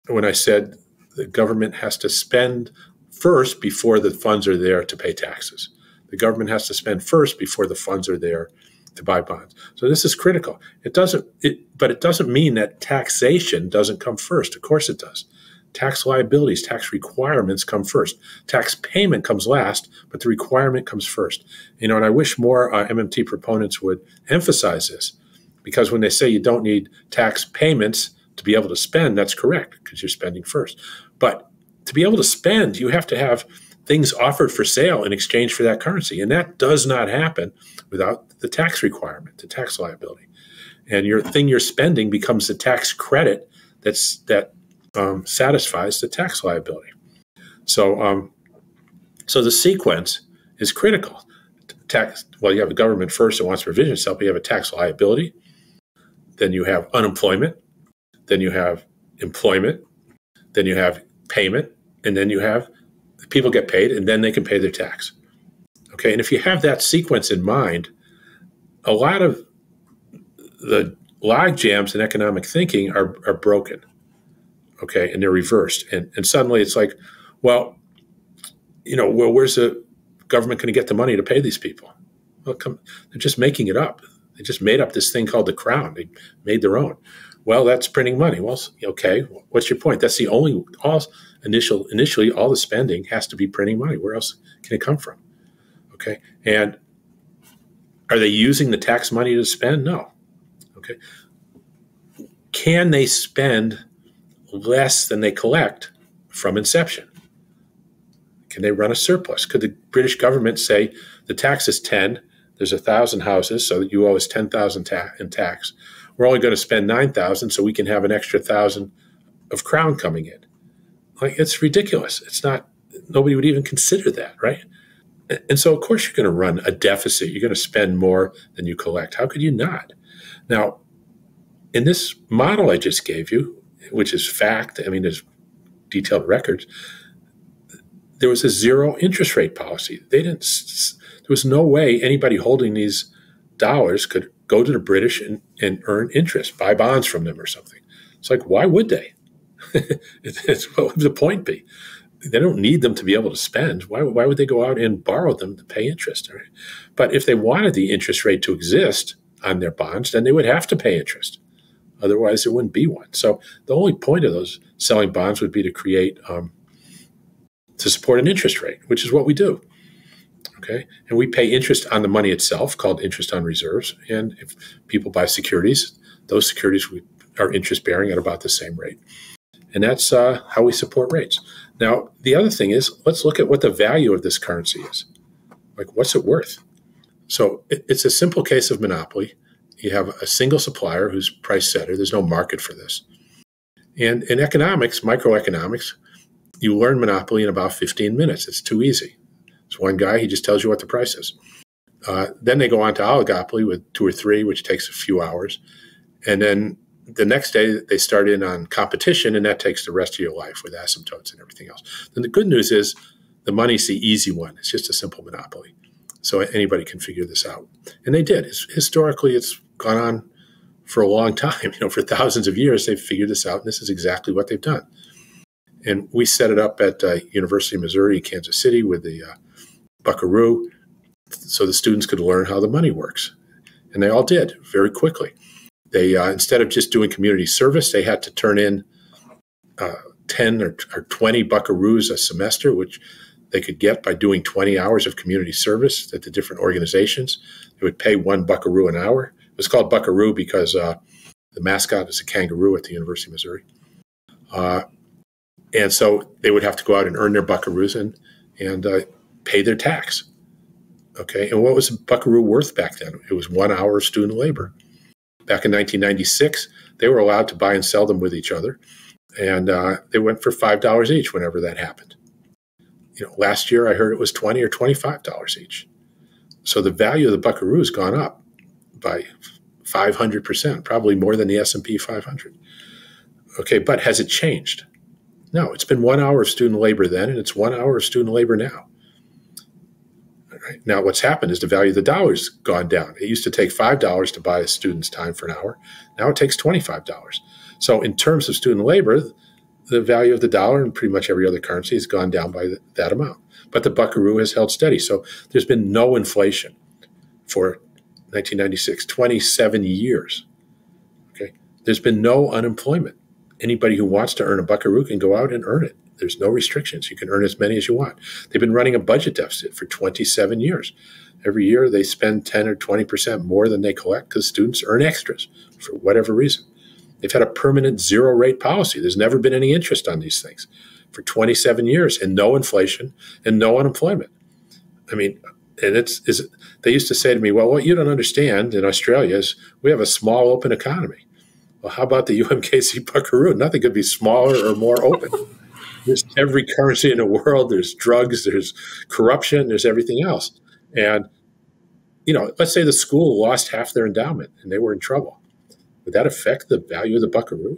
when I said the government has to spend first before the funds are there to pay taxes. The government has to spend first before the funds are there to buy bonds. So this is critical. But it doesn't mean that taxation doesn't come first. Of course it does. Tax liabilities, tax requirements come first. Tax payment comes last, but the requirement comes first. And I wish more MMT proponents would emphasize this, because when they say you don't need tax payments to be able to spend, that's correct, because you're spending first. But to be able to spend, you have to have things offered for sale in exchange for that currency. And that does not happen without the tax requirement, the tax liability. And your thing you're spending becomes the tax credit that satisfies the tax liability. So the sequence is critical. You have a government first that wants provision itself, but you have a tax liability. Then you have unemployment. Then you have employment. Then you have payment. And then you have people get paid, and then they can pay their tax. Okay, and if you have that sequence in mind, a lot of the log jams in economic thinking are broken. Okay, and they're reversed. And suddenly it's like, where's the government going to get the money to pay these people? Well, they're just making it up. They just made up this thing called the crown. They made their own. Well, that's printing money. Well, okay, what's your point? That's the only, initially, all the spending has to be printing money. Where else can it come from? Okay, and are they using the tax money to spend? No. Okay. Can they spend less than they collect from inception? Can they run a surplus? Could the British government say the tax is 10, there's 1,000 houses, so that you owe us 10,000 in tax. We're only going to spend 9,000, so we can have an extra 1,000 of crown coming in. Like, it's ridiculous. It's not, nobody would even consider that, right? And so, of course, you're going to run a deficit. You're going to spend more than you collect. How could you not? Now, in this model I just gave you, which is fact, there's detailed records, there was a zero interest rate policy. There was no way anybody holding these dollars could go to the British and earn interest, buy bonds from them or something. It's like, why would they? What would the point be? They don't need them to be able to spend. Why would they go out and borrow them to pay interest? Right? But if they wanted the interest rate to exist on their bonds, then they would have to pay interest. Otherwise, there wouldn't be one. So the only point of those selling bonds would be to create, to support an interest rate, which is what we do. Okay, and we pay interest on the money itself, called interest on reserves. And if people buy securities, those securities are interest bearing at about the same rate. And that's how we support rates. Now, the other thing is, let's look at what the value of this currency is. Like, what's it worth? So it's a simple case of monopoly. You have a single supplier who's price setter. There's no market for this. And in economics, microeconomics, you learn monopoly in about 15 minutes. It's too easy. It's one guy, he just tells you what the price is. Then they go on to oligopoly with 2 or 3, which takes a few hours. And then the next day they start in on competition, and that takes the rest of your life with asymptotes and everything else. Then the good news is the money's the easy one. It's just a simple monopoly. So anybody can figure this out. And they did. Historically, it's gone on for a long time. For thousands of years, they've figured this out, and this is exactly what they've done. And we set it up at University of Missouri, Kansas City with the Buckaroo so the students could learn how the money works. And they all did very quickly. They instead of just doing community service, they had to turn in 10 or 20 buckaroos a semester, which they could get by doing 20 hours of community service at the different organizations. They would pay 1 buckaroo an hour. It was called buckaroo because the mascot is a kangaroo at the University of Missouri. And so they would have to go out and earn their buckaroos and pay their tax. Okay, and what was a buckaroo worth back then? It was 1 hour of student labor. Back in 1996, they were allowed to buy and sell them with each other, and they went for $5 each whenever that happened. Last year I heard it was $20 or $25 each. So the value of the buckaroo has gone up by 500%, probably more than the S&P 500. Okay, but has it changed? No, it's been 1 hour of student labor then, and it's 1 hour of student labor now. Right. Now, what's happened is the value of the dollar's gone down. It used to take $5 to buy a student's time for an hour. Now it takes $25. So in terms of student labor, the value of the dollar and pretty much every other currency has gone down by that amount. But the buckaroo has held steady. So there's been no inflation for 1996, 27 years. Okay, there's been no unemployment. Anybody who wants to earn a buckaroo can go out and earn it. There's no restrictions. You can earn as many as you want. They've been running a budget deficit for 27 years. Every year they spend 10 or 20% more than they collect because students earn extras for whatever reason. They've had a permanent zero rate policy. There's never been any interest on these things for 27 years and no inflation and no unemployment. I mean, and they used to say to me, well, what you don't understand in Australia is we have a small open economy. Well, how about the UMKC buckaroo? Nothing could be smaller or more open. There's every currency in the world. There's drugs, there's corruption, there's everything else. And, let's say the school lost half their endowment and they were in trouble. Would that affect the value of the buckaroo?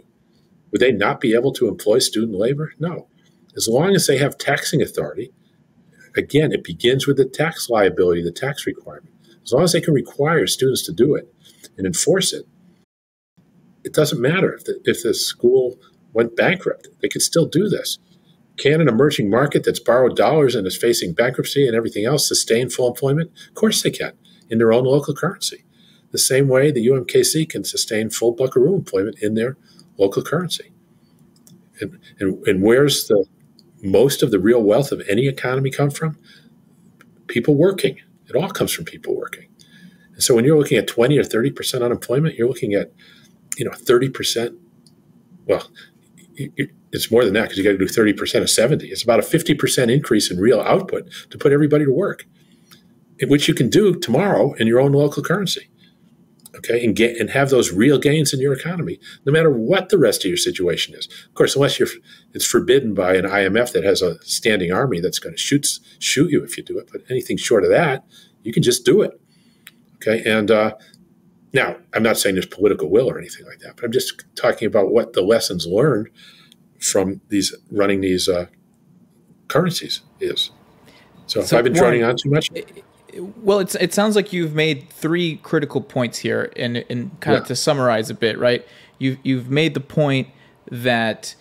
Would they not be able to employ student labor? No. As long as they have taxing authority, again, it begins with the tax liability, the tax requirement. As long as they can require students to do it and enforce it, it doesn't matter if the school went bankrupt. They could still do this. Can an emerging market that's borrowed dollars and is facing bankruptcy and everything else sustain full employment? Of course they can, in their own local currency. The same way the UMKC can sustain full buckaroo employment in their local currency. And where's the most of the real wealth of any economy come from? People working. It all comes from people working. And so when you're looking at 20 or 30% unemployment, you're looking at 30%. Well, it's more than that because you got to do 30% of 70. It's about a 50% increase in real output to put everybody to work, which you can do tomorrow in your own local currency. Okay, and have those real gains in your economy, no matter what the rest of your situation is. Of course, unless it's forbidden by an IMF that has a standing army that's going to shoot you if you do it. But anything short of that, you can just do it. Okay, and now I'm not saying there's political will or anything like that, but I'm just talking about what the lessons learned from running these currencies is. So if I've been droning on too much. Well, it sounds like you've made 3 critical points here, and kind of to summarize a bit, right? You've made the point that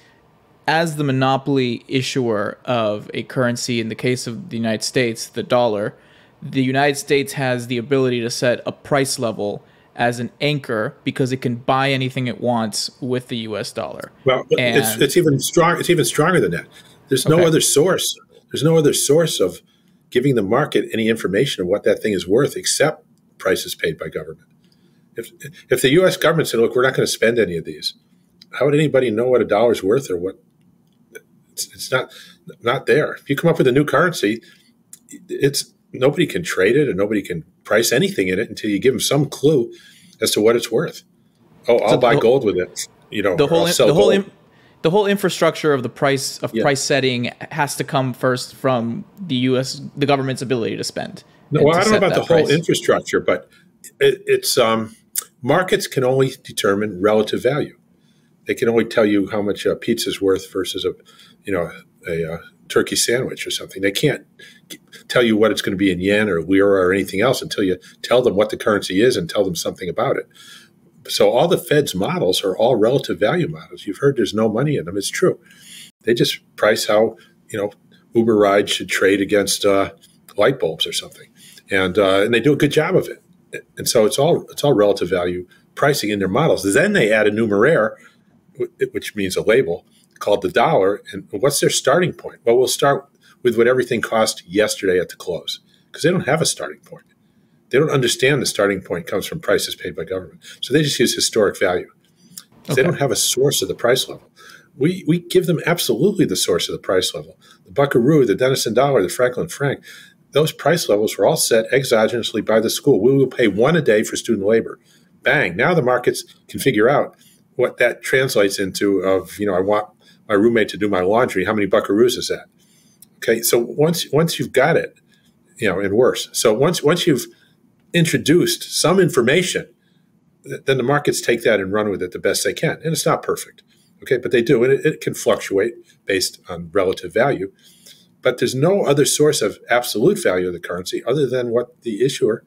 as the monopoly issuer of a currency, in the case of the United States, the dollar, the United States has the ability to set a price level as an anchor because it can buy anything it wants with the U.S. dollar. Well, it's even strong. It's even stronger than that. There's no other source. There's no other source of giving the market any information of what that thing is worth except prices paid by government. If the U.S. government said, look, we're not going to spend any of these, how would anybody know what a dollar's worth or what? It's not there. If you come up with a new currency, nobody can trade it and nobody can price anything in it until you give them some clue as to what it's worth. Oh, I'll buy gold with it. the whole infrastructure of the price setting has to come first from the government's ability to spend. No, well, I don't know about the whole infrastructure, but it's markets can only determine relative value. They can only tell you how much a pizza's worth versus a turkey sandwich or something. They can't tell you what it's going to be in yen or lira or anything else until you tell them what the currency is and tell them something about it. So all the Fed's models are all relative value models. You've heard there's no money in them. It's true. They just price how, Uber rides should trade against light bulbs or something. And they do a good job of it. And so it's all relative value pricing in their models. Then they add a numeraire, which means a label, called the dollar. And what's their starting point? Well, we'll start with what everything cost yesterday at the close, because they don't have a starting point. They don't understand the starting point comes from prices paid by government. So they just use historic value. Okay. They don't have a source of the price level. We give them absolutely the source of the price level. The buckaroo, the Denison dollar, the Franklin franc, those price levels were all set exogenously by the school. We will pay $1 a day for student labor. Bang. Now the markets can figure out what that translates into of, I want my roommate to do my laundry. How many buckaroos is that? Okay. So once you've got it, and worse. So once you've introduced some information, then the markets take that and run with it the best they can. And it's not perfect, okay, but they do. And it can fluctuate based on relative value. But there's no other source of absolute value of the currency other than what the issuer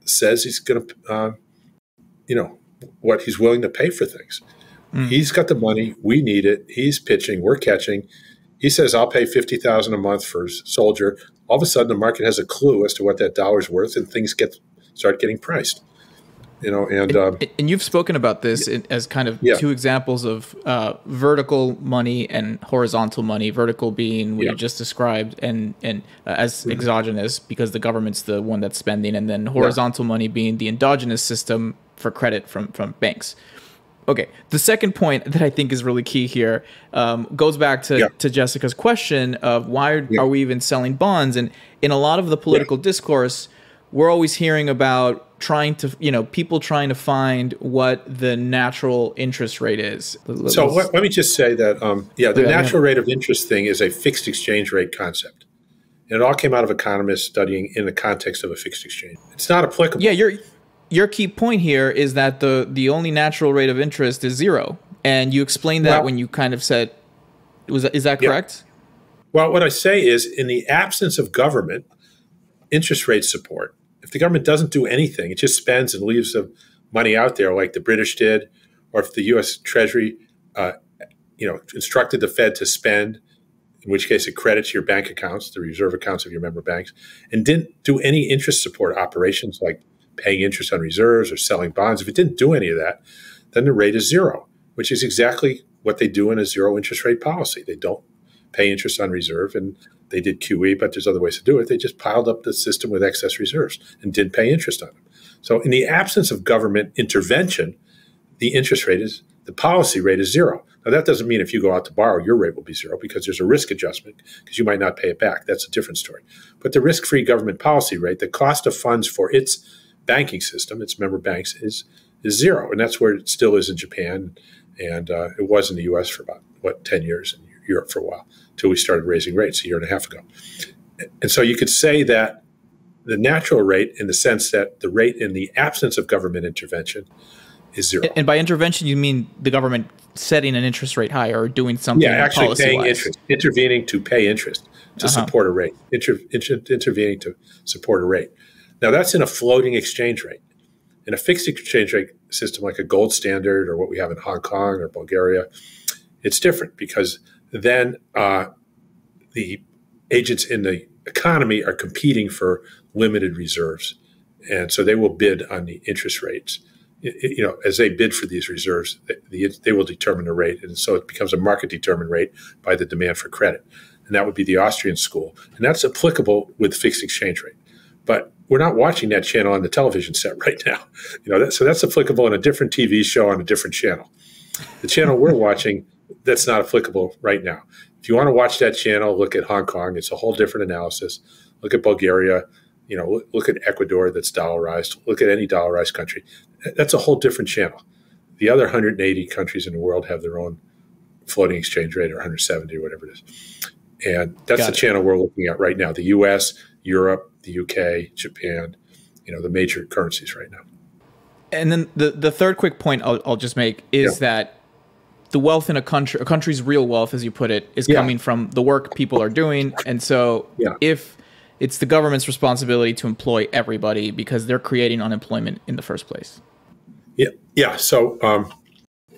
says he's going to, what he's willing to pay for things. He's got the money. We need it. He's pitching. We're catching. He says, I'll pay $50,000 a month for a soldier. All of a sudden, the market has a clue as to what that dollar's worth, and things start getting priced. And you've spoken about this as kind of two examples of vertical money and horizontal money. Vertical being what you just described, and as exogenous because the government's the one that's spending, and then horizontal money being the endogenous system for credit from banks. Okay, the second point that I think is really key here goes back to Jessica's question of why are we even selling bonds? And in a lot of the political discourse, we're always hearing about people trying to find what the natural interest rate is. So let me just say that, the natural rate of interest thing is a fixed exchange rate concept. And it all came out of economists studying in the context of a fixed exchange. It's not applicable. Yeah, your key point here is that the only natural rate of interest is zero. And you explained that when you kind of said, is that correct? Well, what I say is in the absence of government interest rate support, if the government doesn't do anything, it just spends and leaves the money out there like the British did, or if the U.S. Treasury, instructed the Fed to spend, in which case it credits your bank accounts, the reserve accounts of your member banks, and didn't do any interest support operations like paying interest on reserves or selling bonds. If it didn't do any of that, then the rate is zero, which is exactly what they do in a zero interest rate policy. They don't pay interest on reserve, and they did QE, but there's other ways to do it. They just piled up the system with excess reserves and didn't pay interest on them. So in the absence of government intervention, the policy rate is zero. Now, that doesn't mean if you go out to borrow, your rate will be zero because there's a risk adjustment because you might not pay it back. That's a different story. But the risk-free government policy rate, the cost of funds for its banking system, its member banks, is zero. And that's where it still is in Japan. And it was in the U.S. for about, 10 years, and Europe for a while, until we started raising rates a year and a half ago. And so you could say that the natural rate, in the sense that the rate in the absence of government intervention, is zero. And by intervention, you mean the government setting an interest rate higher or doing something actually paying interest, intervening to pay interest to support a rate, intervening to support a rate. Now, that's in a floating exchange rate. In a fixed exchange rate system like a gold standard or what we have in Hong Kong or Bulgaria, it's different because then the agents in the economy are competing for limited reserves. And so they will bid on the interest rates. As they bid for these reserves, they will determine the rate. And so it becomes a market-determined rate by the demand for credit. And that would be the Austrian school. And that's applicable with fixed exchange rate. But we're not watching that channel on the television set right now. So that's applicable in a different TV show on a different channel. The channel we're watching, that's not applicable right now. If you want to watch that channel, look at Hong Kong. It's a whole different analysis. Look at Bulgaria. Look at Ecuador that's dollarized. Look at any dollarized country. That's a whole different channel. The other 180 countries in the world have their own floating exchange rate, or 170, or whatever it is. And that's the it. channel we're looking at right now. The U.S., Europe, the U.K., Japan, the major currencies right now. And then the third quick point I'll just make is that the wealth in a country's real wealth, as you put it, is coming from the work people are doing. And so if it's the government's responsibility to employ everybody because they're creating unemployment in the first place. Yeah. So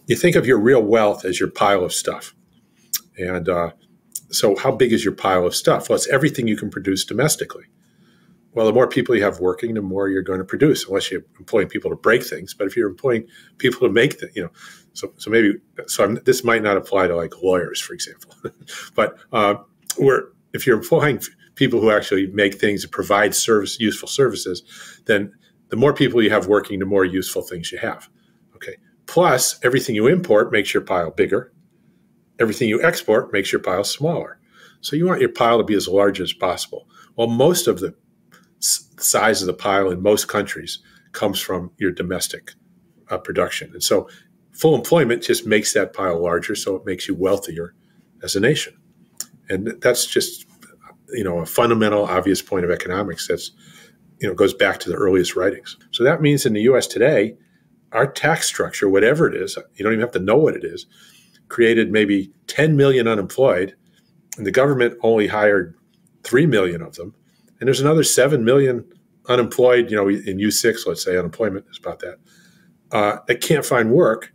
you think of your real wealth as your pile of stuff. And so how big is your pile of stuff? Well, it's everything you can produce domestically. Well, the more people you have working, the more you're going to produce, unless you're employing people to break things. But if you're employing people to make things, this might not apply to like lawyers, for example. But if you're employing people who actually make things and provide useful services, then the more people you have working, the more useful things you have. Okay. Plus, everything you import makes your pile bigger. Everything you export makes your pile smaller. So you want your pile to be as large as possible. Well, most of the size of the pile in most countries comes from your domestic production. And so full employment just makes that pile larger, so it makes you wealthier as a nation. And that's just, a fundamental, obvious point of economics that's, goes back to the earliest writings. So that means in the U.S. today, our tax structure, whatever it is, you don't even have to know what it is, created maybe 10 million unemployed, and the government only hired 3 million of them. And there's another 7 million unemployed, in U6, let's say, unemployment is about that can't find work,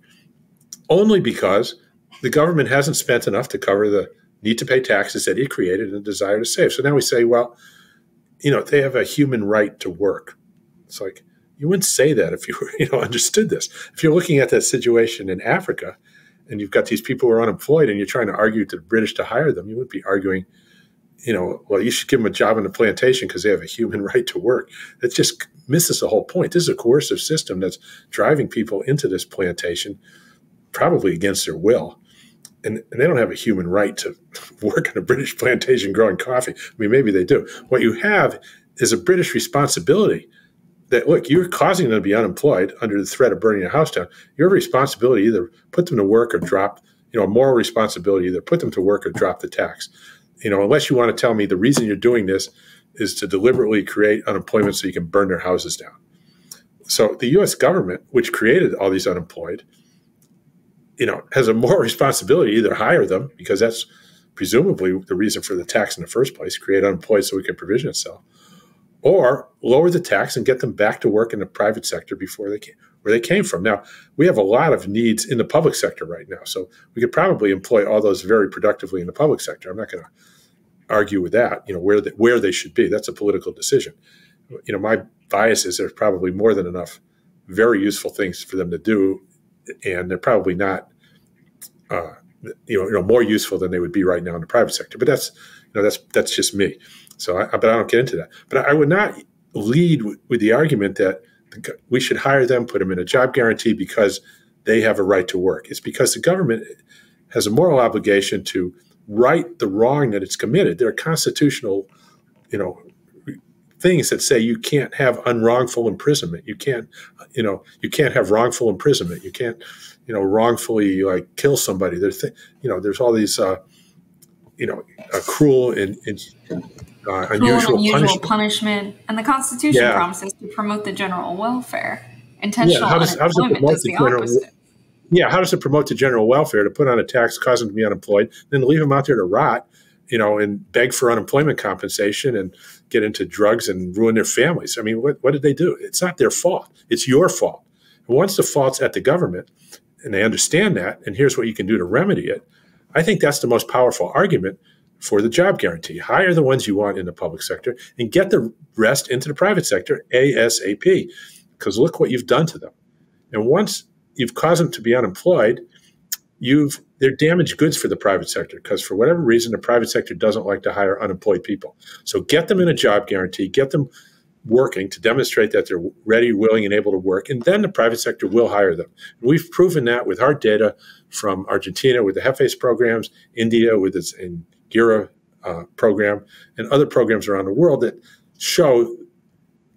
only because the government hasn't spent enough to cover the need to pay taxes that it created and the desire to save. So now we say, well, they have a human right to work. It's like, you wouldn't say that if you understood this. If you're looking at that situation in Africa and you've got these people who are unemployed and you're trying to argue to the British to hire them, you wouldn't be arguing, well, you should give them a job in a plantation because they have a human right to work. That just misses the whole point. This is a coercive system that's driving people into this plantation, probably against their will. And they don't have a human right to work on a British plantation growing coffee. I mean, maybe they do. What you have is a British responsibility that, look, you're causing them to be unemployed under the threat of burning your house down. You have a responsibility to either put them to work or drop, a moral responsibility, either put them to work or drop the tax. Unless you want to tell me the reason you're doing this is to deliberately create unemployment so you can burn their houses down. So the U.S. government, which created all these unemployed, has a moral responsibility to either hire them, because that's presumably the reason for the tax in the first place, create unemployed so we can provision itself, or lower the tax and get them back to work in the private sector where they came from. Now, we have a lot of needs in the public sector right now, so we could probably employ all those very productively in the public sector. I'm not going to argue with that, where they should be. That's a political decision. My bias is there's probably more than enough very useful things for them to do, and they're probably not, more useful than they would be right now in the private sector. But that's just me. So, but I don't get into that. But I would not lead with the argument that we should hire them, put them in a job guarantee because they have a right to work. It's because the government has a moral obligation to right the wrong that it's committed. There are constitutional, things that say you can't have unwrongful imprisonment. You can't have wrongful imprisonment. You can't, wrongfully kill somebody. There's all these, cruel and unusual punishment. And the Constitution promises to promote the general welfare. Intentional how does it unemployment promote does the opposite. How does it promote the general welfare to put on a tax, cause them to be unemployed, then leave them out there to rot, and beg for unemployment compensation and get into drugs and ruin their families? I mean, what did they do? It's not their fault. It's your fault. And once the fault's at the government and they understand that, and here's what you can do to remedy it, I think that's the most powerful argument for the job guarantee. Hire the ones you want in the public sector and get the rest into the private sector ASAP, because look what you've done to them. And once you've caused them to be unemployed, they're damaged goods for the private sector, because for whatever reason, the private sector doesn't like to hire unemployed people. So get them in a job guarantee, get them working to demonstrate that they're ready, willing, and able to work, and then the private sector will hire them. And we've proven that with hard data from Argentina with the HEFES programs, India with its Gira program, and other programs around the world that show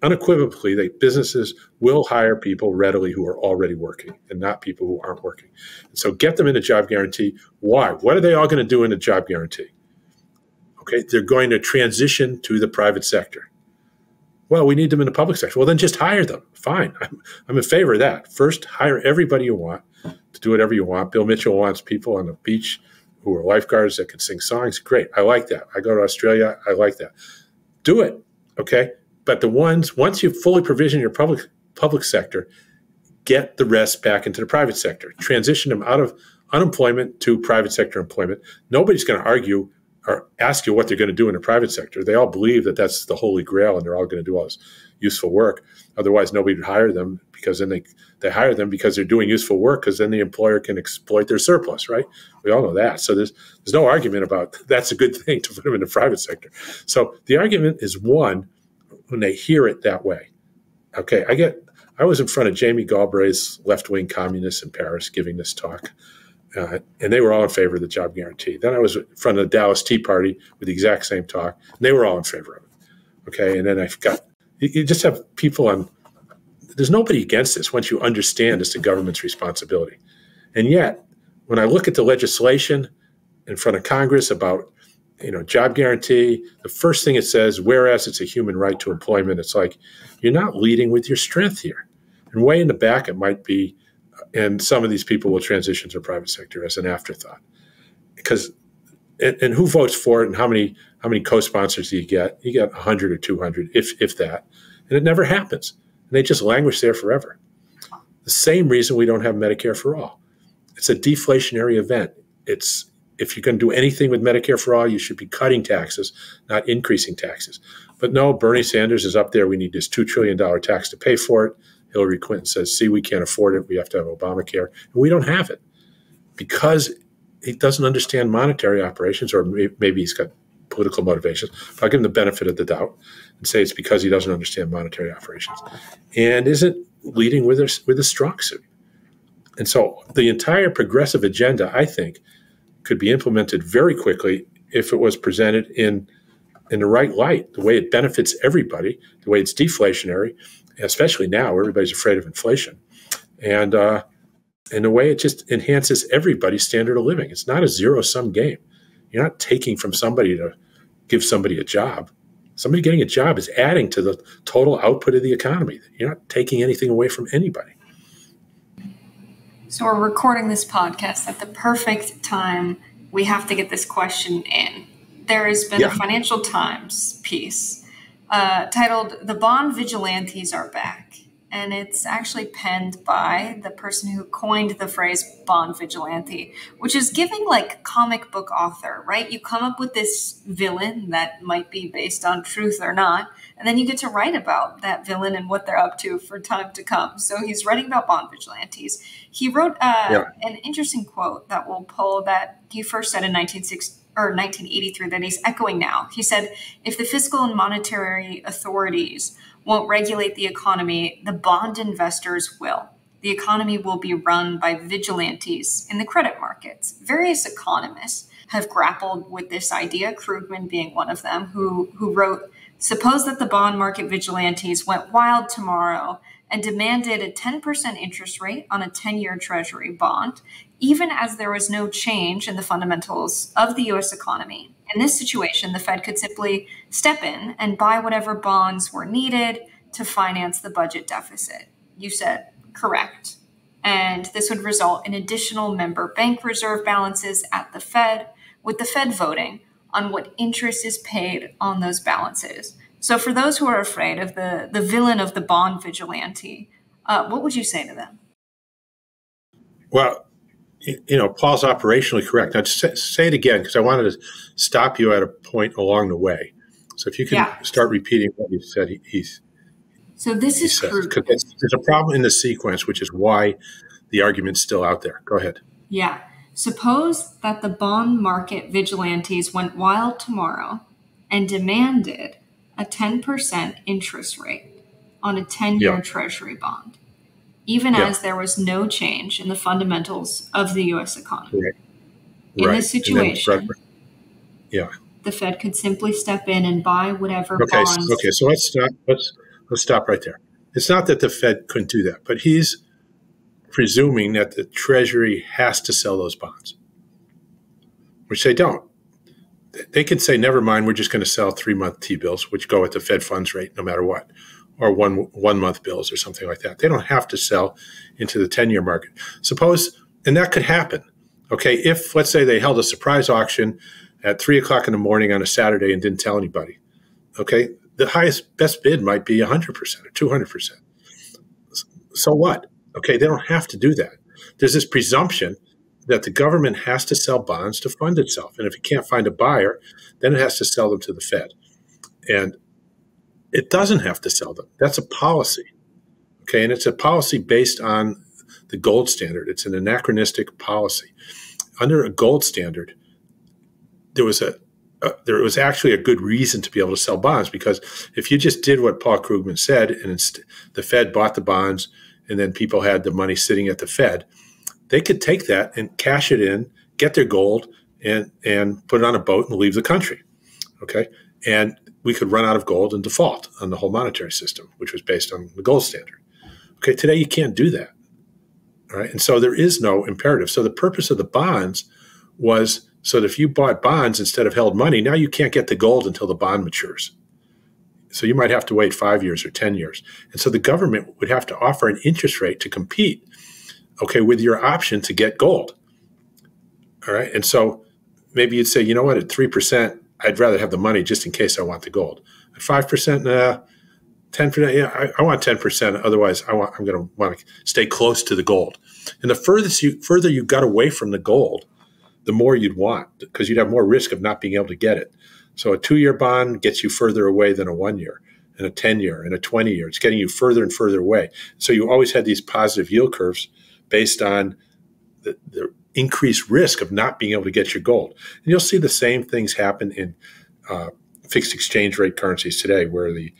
unequivocally that businesses will hire people readily who are already working and not people who aren't working. And so get them in a job guarantee. Why? What are they all going to do in a job guarantee? Okay, they're going to transition to the private sector. Well, we need them in the public sector. Well, then just hire them. Fine. I'm in favor of that. First, hire everybody you want to do whatever you want. Bill Mitchell wants people on the beach who are lifeguards that can sing songs. Great. I like that. I go to Australia. I like that. Do it. Okay. But the ones, once you fully provision your public sector, get the rest back into the private sector. Transition them out of unemployment to private sector employment. Nobody's going to argue or ask you what they're going to do in the private sector. They all believe that that's the holy grail and they're all going to do all this useful work. Otherwise, nobody would hire them, because then they hire them because they're doing useful work, because then the employer can exploit their surplus, right? We all know that. So there's no argument about that's a good thing to put them in the private sector. So the argument is won when they hear it that way. Okay, I was in front of Jamie Galbraith's left-wing communists in Paris giving this talk. And they were all in favor of the job guarantee. Then I was in front of the Dallas Tea Party with the exact same talk, and they were all in favor of it. Okay, and then you just have people on, there's nobody against this once you understand it's the government's responsibility. And yet, when I look at the legislation in front of Congress about, job guarantee, the first thing it says, whereas it's a human right to employment, it's like, you're not leading with your strength here. And way in the back, it might be, and some of these people will transition to the private sector as an afterthought. And who votes for it, and how many co-sponsors do you get? You get 100 or 200, if that. And it never happens. And they just languish there forever. The same reason we don't have Medicare for all. It's a deflationary event. If you're going to do anything with Medicare for all, you should be cutting taxes, not increasing taxes. But no, Bernie Sanders is up there. We need this $2 trillion tax to pay for it. Hillary Clinton says, see, we can't afford it. We have to have Obamacare. And we don't have it because he doesn't understand monetary operations, or maybe he's got political motivations. But I'll give him the benefit of the doubt and say it's because he doesn't understand monetary operations and isn't leading with a strong suit. And so the entire progressive agenda, I think, could be implemented very quickly if it was presented in the right light, the way it benefits everybody, the way it's deflationary, especially now, everybody's afraid of inflation, and the way it just enhances everybody's standard of living. It's not a zero-sum game. You're not taking from somebody to give somebody a job. Somebody getting a job is adding to the total output of the economy. You're not taking anything away from anybody. So we're recording this podcast at the perfect time. We have to get this question in. There has been a Financial Times piece titled "The Bond Vigilantes Are Back." And it's actually penned by the person who coined the phrase bond vigilante, which is giving like comic book author, right? You come up with this villain that might be based on truth or not, and then you get to write about that villain and what they're up to for time to come. So he's writing about bond vigilantes. He wrote an interesting quote that we'll pull that he first said in 1983 that he's echoing now. He said, "If the fiscal and monetary authorities won't regulate the economy, the bond investors will. The economy will be run by vigilantes in the credit markets." Various economists have grappled with this idea, Krugman being one of them, who wrote, "Suppose that the bond market vigilantes went wild tomorrow and demanded a 10% interest rate on a 10-year Treasury bond, even as there was no change in the fundamentals of the U.S. economy. In this situation, the Fed could simply step in and buy whatever bonds were needed to finance the budget deficit." You said correct. And this would result in additional member bank reserve balances at the Fed, with the Fed voting on what interest is paid on those balances. So for those who are afraid of the villain of the bond vigilante, what would you say to them? Well, Paul's operationally correct. Now, just say it again, because I wanted to stop you at a point along the way. So if you can start repeating what you said, So this is true. There's a problem in the sequence, which is why the argument's still out there. Go ahead. Yeah. Suppose that the bond market vigilantes went wild tomorrow and demanded a 10% interest rate on a 10-year Treasury bond, even as there was no change in the fundamentals of the U.S. economy. Right. In this situation, the Fed could simply step in and buy whatever bonds. Okay, so let's Let's stop right there. It's not that the Fed couldn't do that, but he's presuming that the Treasury has to sell those bonds, which they don't. They can say, never mind, we're just going to sell 3-month T-bills, which go at the Fed funds rate no matter what, or one-month bills or something like that. They don't have to sell into the 10-year market. Suppose, and that could happen, okay, if, let's say, they held a surprise auction at 3 o'clock in the morning on a Saturday and didn't tell anybody, okay, the best bid might be 100% or 200%. So what? Okay, they don't have to do that. There's this presumption that the government has to sell bonds to fund itself. And if it can't find a buyer, then it has to sell them to the Fed. And it doesn't have to sell them. That's a policy. Okay, and it's a policy based on the gold standard. It's an anachronistic policy. Under a gold standard, there was actually a good reason to be able to sell bonds, because if you just did what Paul Krugman said and the Fed bought the bonds and then people had the money sitting at the Fed, they could take that and cash it in, get their gold, and put it on a boat and leave the country, okay? And we could run out of gold and default on the whole monetary system, which was based on the gold standard. Okay, today you can't do that, all right? And so there is no imperative. So the purpose of the bonds was so that if you bought bonds instead of held money, now you can't get the gold until the bond matures. So you might have to wait 5 years or 10 years. And so the government would have to offer an interest rate to compete, okay, with your option to get gold. All right. And so maybe you'd say, you know what, at 3%, I'd rather have the money just in case I want the gold. At 5%, 10%, yeah, I want 10%. Otherwise, I'm going to want to stay close to the gold. And the further you got away from the gold, the more you'd want, because you'd have more risk of not being able to get it. So a 2-year bond gets you further away than a 1-year, and a 10-year, and a 20-year. It's getting you further and further away. So you always had these positive yield curves based on the increased risk of not being able to get your gold. And you'll see the same things happen in fixed exchange rate currencies today, where the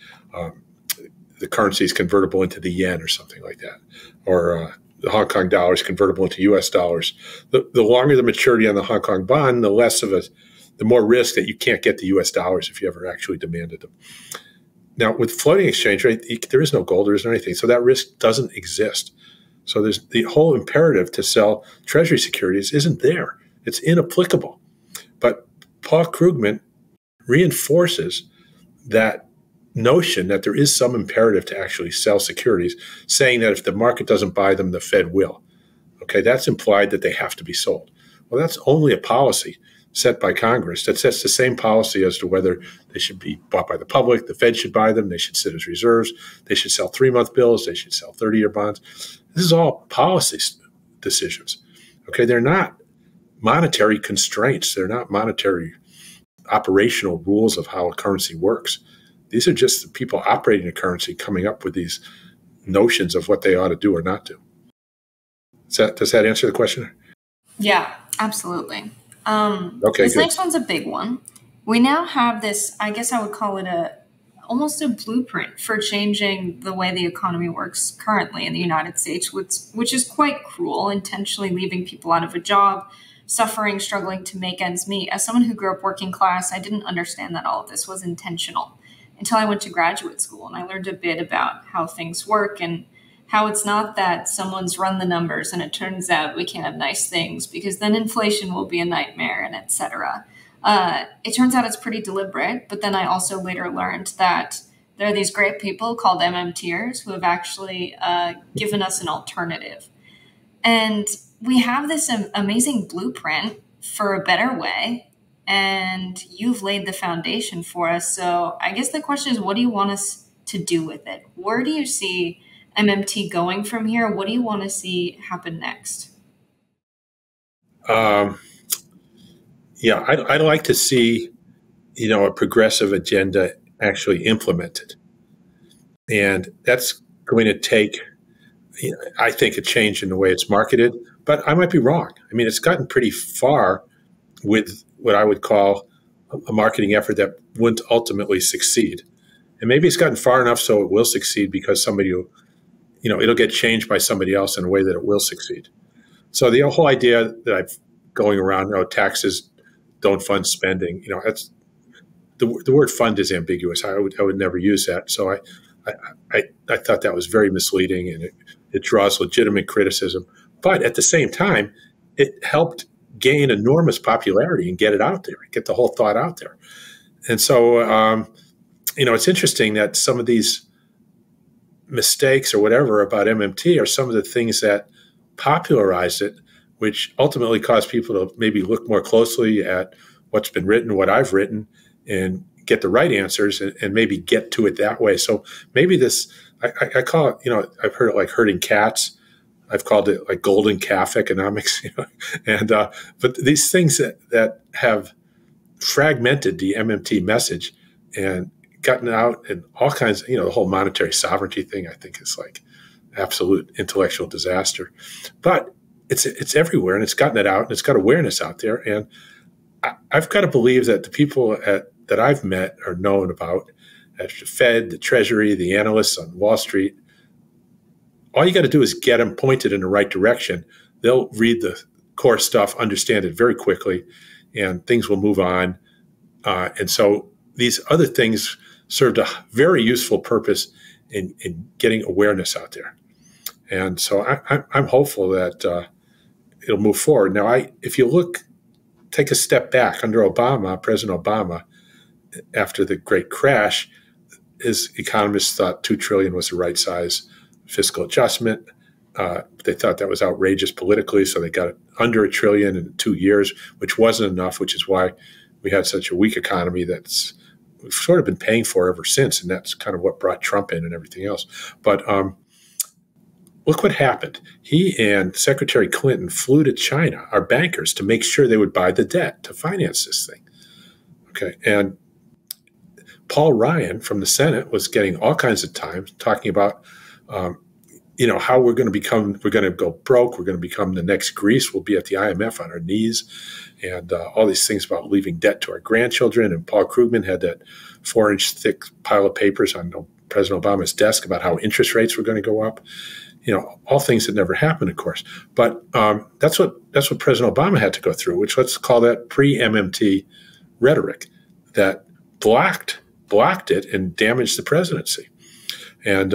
currency is convertible into the yen or something like that, or the Hong Kong dollar is convertible into U.S. dollars. The longer the maturity on the Hong Kong bond, the more risk that you can't get the U.S. dollars if you ever actually demanded them. Now, with floating exchange rate, there is no gold, there isn't anything, so that risk doesn't exist. So there's the whole imperative to sell Treasury securities isn't there. It's inapplicable. But Paul Krugman reinforces that notion that there is some imperative to actually sell securities, saying that if the market doesn't buy them, the Fed will. Okay, that's implied that they have to be sold. Well, that's only a policy set by Congress that sets the same policy as to whether they should be bought by the public, the Fed should buy them, they should sit as reserves, they should sell 3-month bills, they should sell 30-year bonds. This is all policy decisions. Okay, they're not monetary constraints. They're not monetary operational rules of how a currency works. These are just the people operating a currency coming up with these notions of what they ought to do or not do. Does that answer the question? Yeah, absolutely. Okay, this good. next one's a big one. We now have this, I guess I would call it almost a blueprint for changing the way the economy works currently in the United States, which is quite cruel, intentionally leaving people out of a job, suffering, struggling to make ends meet. As someone who grew up working class, I didn't understand that all of this was intentional until I went to graduate school, and I learned a bit about how things work and how it's not that someone's run the numbers and it turns out we can't have nice things because then inflation will be a nightmare and et cetera. It turns out it's pretty deliberate, but then I also later learned that there are these great people called MMTers who have actually given us an alternative. And we have this amazing blueprint for a better way, and you've laid the foundation for us. So I guess the question is, what do you want us to do with it? Where do you see MMT going from here? What do you want to see happen next? I'd like to see, a progressive agenda actually implemented. And that's going to take, I think, a change in the way it's marketed, but I might be wrong. I mean, it's gotten pretty far with what I would call a marketing effort that wouldn't ultimately succeed. And maybe it's gotten far enough so it will succeed because somebody will, it'll get changed by somebody else in a way that it will succeed. So the whole idea that I'm going around, taxes don't fund spending, that's the word fund is ambiguous. I would never use that. So I thought that was very misleading, and it draws legitimate criticism. But at the same time, it helped gain enormous popularity and get it out there, get the whole thought out there. And so, it's interesting that some of these mistakes or whatever about MMT are some of the things that popularized it, which ultimately caused people to maybe look more closely at what's been written, what I've written, and get the right answers and maybe get to it that way. So maybe this, I call it, I've heard it like herding cats. I've called it like golden calf economics, and but these things that have fragmented the MMT message and gotten out and all kinds of, the whole monetary sovereignty thing, I think is like absolute intellectual disaster. But it's everywhere, and it's gotten it out, and it's got awareness out there. And I've got to believe that the people that I've met or known about at the Fed, the Treasury, the analysts on Wall Street, all you got to do is get them pointed in the right direction. They'll read the core stuff, understand it very quickly, and things will move on. And so these other things served a very useful purpose in getting awareness out there. And so I'm hopeful that it'll move forward. Now, if you take a step back under President Obama, after the great crash, his economists thought $2 trillion was the right size fiscal adjustment. They thought that was outrageous politically, so they got it under $1 trillion in 2 years, which wasn't enough, which is why we had such a weak economy that's we've sort of been paying for ever since, and that's kind of what brought Trump in and everything else. But look what happened. He and Secretary Clinton flew to China, our bankers, to make sure they would buy the debt to finance this thing. Okay, and Paul Ryan from the Senate was getting all kinds of time talking about how we're going to go broke. We're going to become the next Greece. We'll be at the IMF on our knees, and all these things about leaving debt to our grandchildren. And Paul Krugman had that 4-inch thick pile of papers on President Obama's desk about how interest rates were going to go up. All things that never happened, of course. But that's what President Obama had to go through, which let's call that pre-MMT rhetoric that blocked it and damaged the presidency. And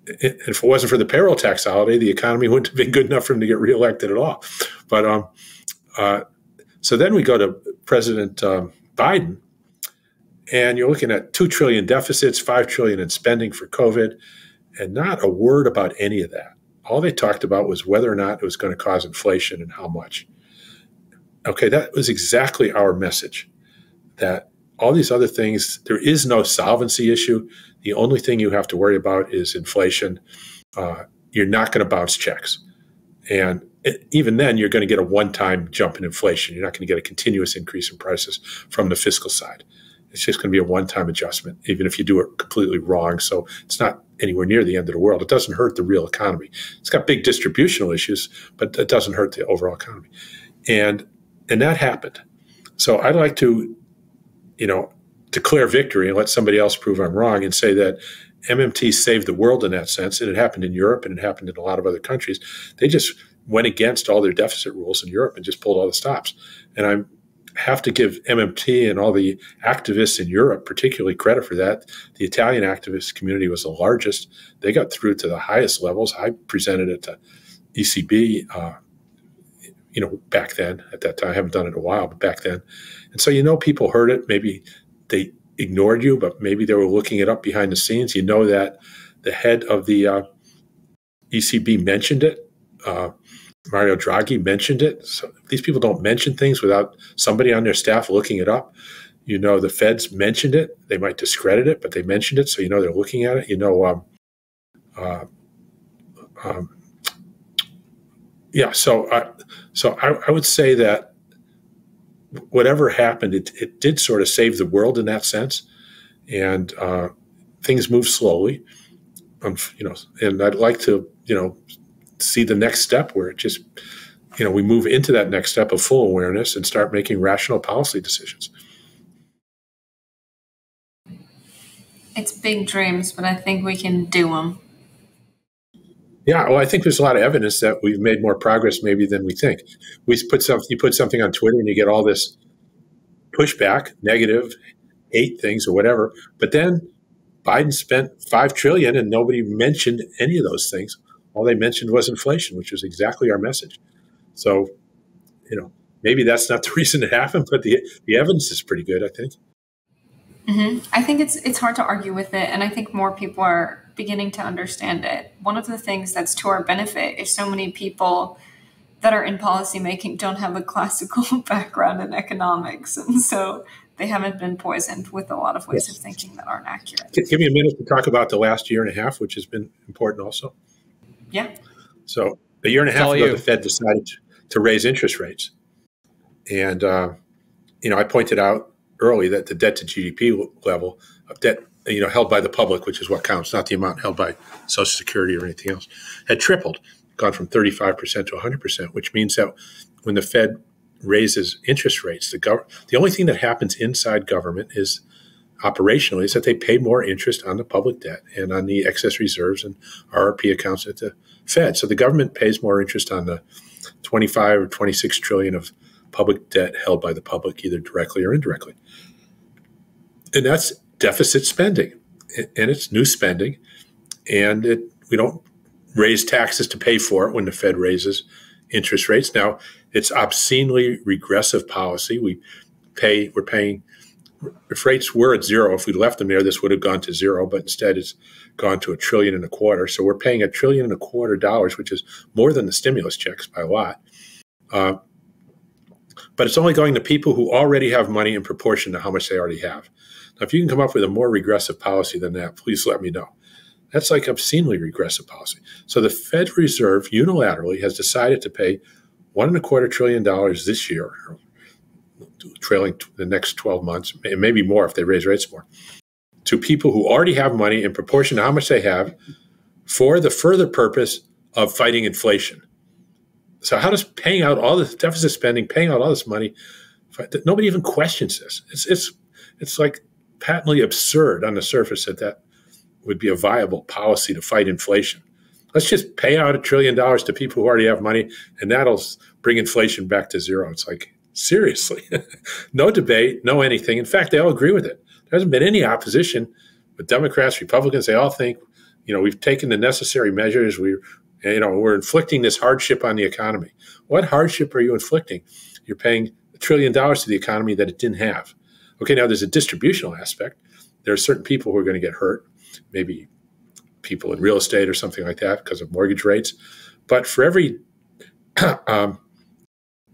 if it wasn't for the payroll tax holiday, the economy wouldn't have been good enough for him to get reelected at all. But so then we go to President Biden, and you're looking at $2 trillion deficits, $5 trillion in spending for COVID, and not a word about any of that. All they talked about was whether or not it was going to cause inflation and how much. Okay, that was exactly our message, that all these other things, there is no solvency issue. The only thing you have to worry about is inflation. You're not going to bounce checks. And even then, you're going to get a one-time jump in inflation. You're not going to get a continuous increase in prices from the fiscal side. It's just going to be a one-time adjustment, even if you do it completely wrong. So it's not anywhere near the end of the world. It doesn't hurt the real economy. It's got big distributional issues, but it doesn't hurt the overall economy. And that happened. So I'd like to, declare victory and let somebody else prove I'm wrong and say that MMT saved the world in that sense. And it happened in Europe, and it happened in a lot of other countries. They just went against all their deficit rules in Europe and just pulled all the stops. And I have to give MMT and all the activists in Europe particularly credit for that. The Italian activist community was the largest. They got through to the highest levels. I presented it to ECB, back then. At that time, I haven't done it in a while, but back then. And so, people heard it. Maybe they ignored you, but maybe they were looking it up behind the scenes. That the head of the ECB mentioned it. Mario Draghi mentioned it. So these people don't mention things without somebody on their staff looking it up. The Feds mentioned it. They might discredit it, but they mentioned it, so they're looking at it. So I would say that whatever happened, it did sort of save the world in that sense, and things move slowly. And I'd like to see the next step where it just we move into that next step of full awareness and start making rational policy decisions. It's big dreams, but I think we can do them. Yeah, well, I think there's a lot of evidence that we've made more progress maybe than we think. You put something on Twitter and you get all this pushback, negative, hate things or whatever. But then Biden spent $5 trillion and nobody mentioned any of those things. All they mentioned was inflation, which was exactly our message. So, maybe that's not the reason it happened, but the evidence is pretty good, I think. I think it's hard to argue with it, and I think more people are beginning to understand it. One of the things that's to our benefit is so many people that are in policymaking don't have a classical background in economics, and so they haven't been poisoned with a lot of ways of thinking that aren't accurate. Give me a minute to talk about the last year and a half, which has been important also. Yeah. So a year and a half ago, the Fed decided to raise interest rates. And, I pointed out early that the debt to GDP level of debt, held by the public, which is what counts, not the amount held by Social Security or anything else, had tripled, gone from 35% to 100%, which means that when the Fed raises interest rates, the only thing that happens inside government is operationally is that they pay more interest on the public debt and on the excess reserves and RRP accounts at the Fed. So the government pays more interest on the 25 or 26 trillion of public debt held by the public, either directly or indirectly. And that's deficit spending, and it's new spending. And we don't raise taxes to pay for it when the Fed raises interest rates. Now, it's obscenely regressive policy. We're paying, if rates were at zero, if we left them there, this would have gone to zero, but instead it's gone to $1.25 trillion. So we're paying $1.25 trillion, which is more than the stimulus checks by a lot. But it's only going to people who already have money in proportion to how much they already have. Now, if you can come up with a more regressive policy than that, please let me know. That's like obscenely regressive policy. So the Fed Reserve unilaterally has decided to pay $1.25 trillion this year, trailing the next 12 months, and maybe more if they raise rates more, to people who already have money in proportion to how much they have for the further purpose of fighting inflation. So how does paying out all this deficit spending, paying out all this money, nobody even questions this. It's like patently absurd on the surface that would be a viable policy to fight inflation. Let's just pay out $1 trillion to people who already have money, and that'll bring inflation back to zero. It's like, seriously, no debate, no anything. In fact, they all agree with it. There hasn't been any opposition with Democrats, Republicans. They all think, we've taken the necessary measures. We're inflicting this hardship on the economy. What hardship are you inflicting? You're paying $1 trillion to the economy that it didn't have. Okay, now there's a distributional aspect. There are certain people who are going to get hurt, maybe people in real estate or something like that because of mortgage rates. But for every, there's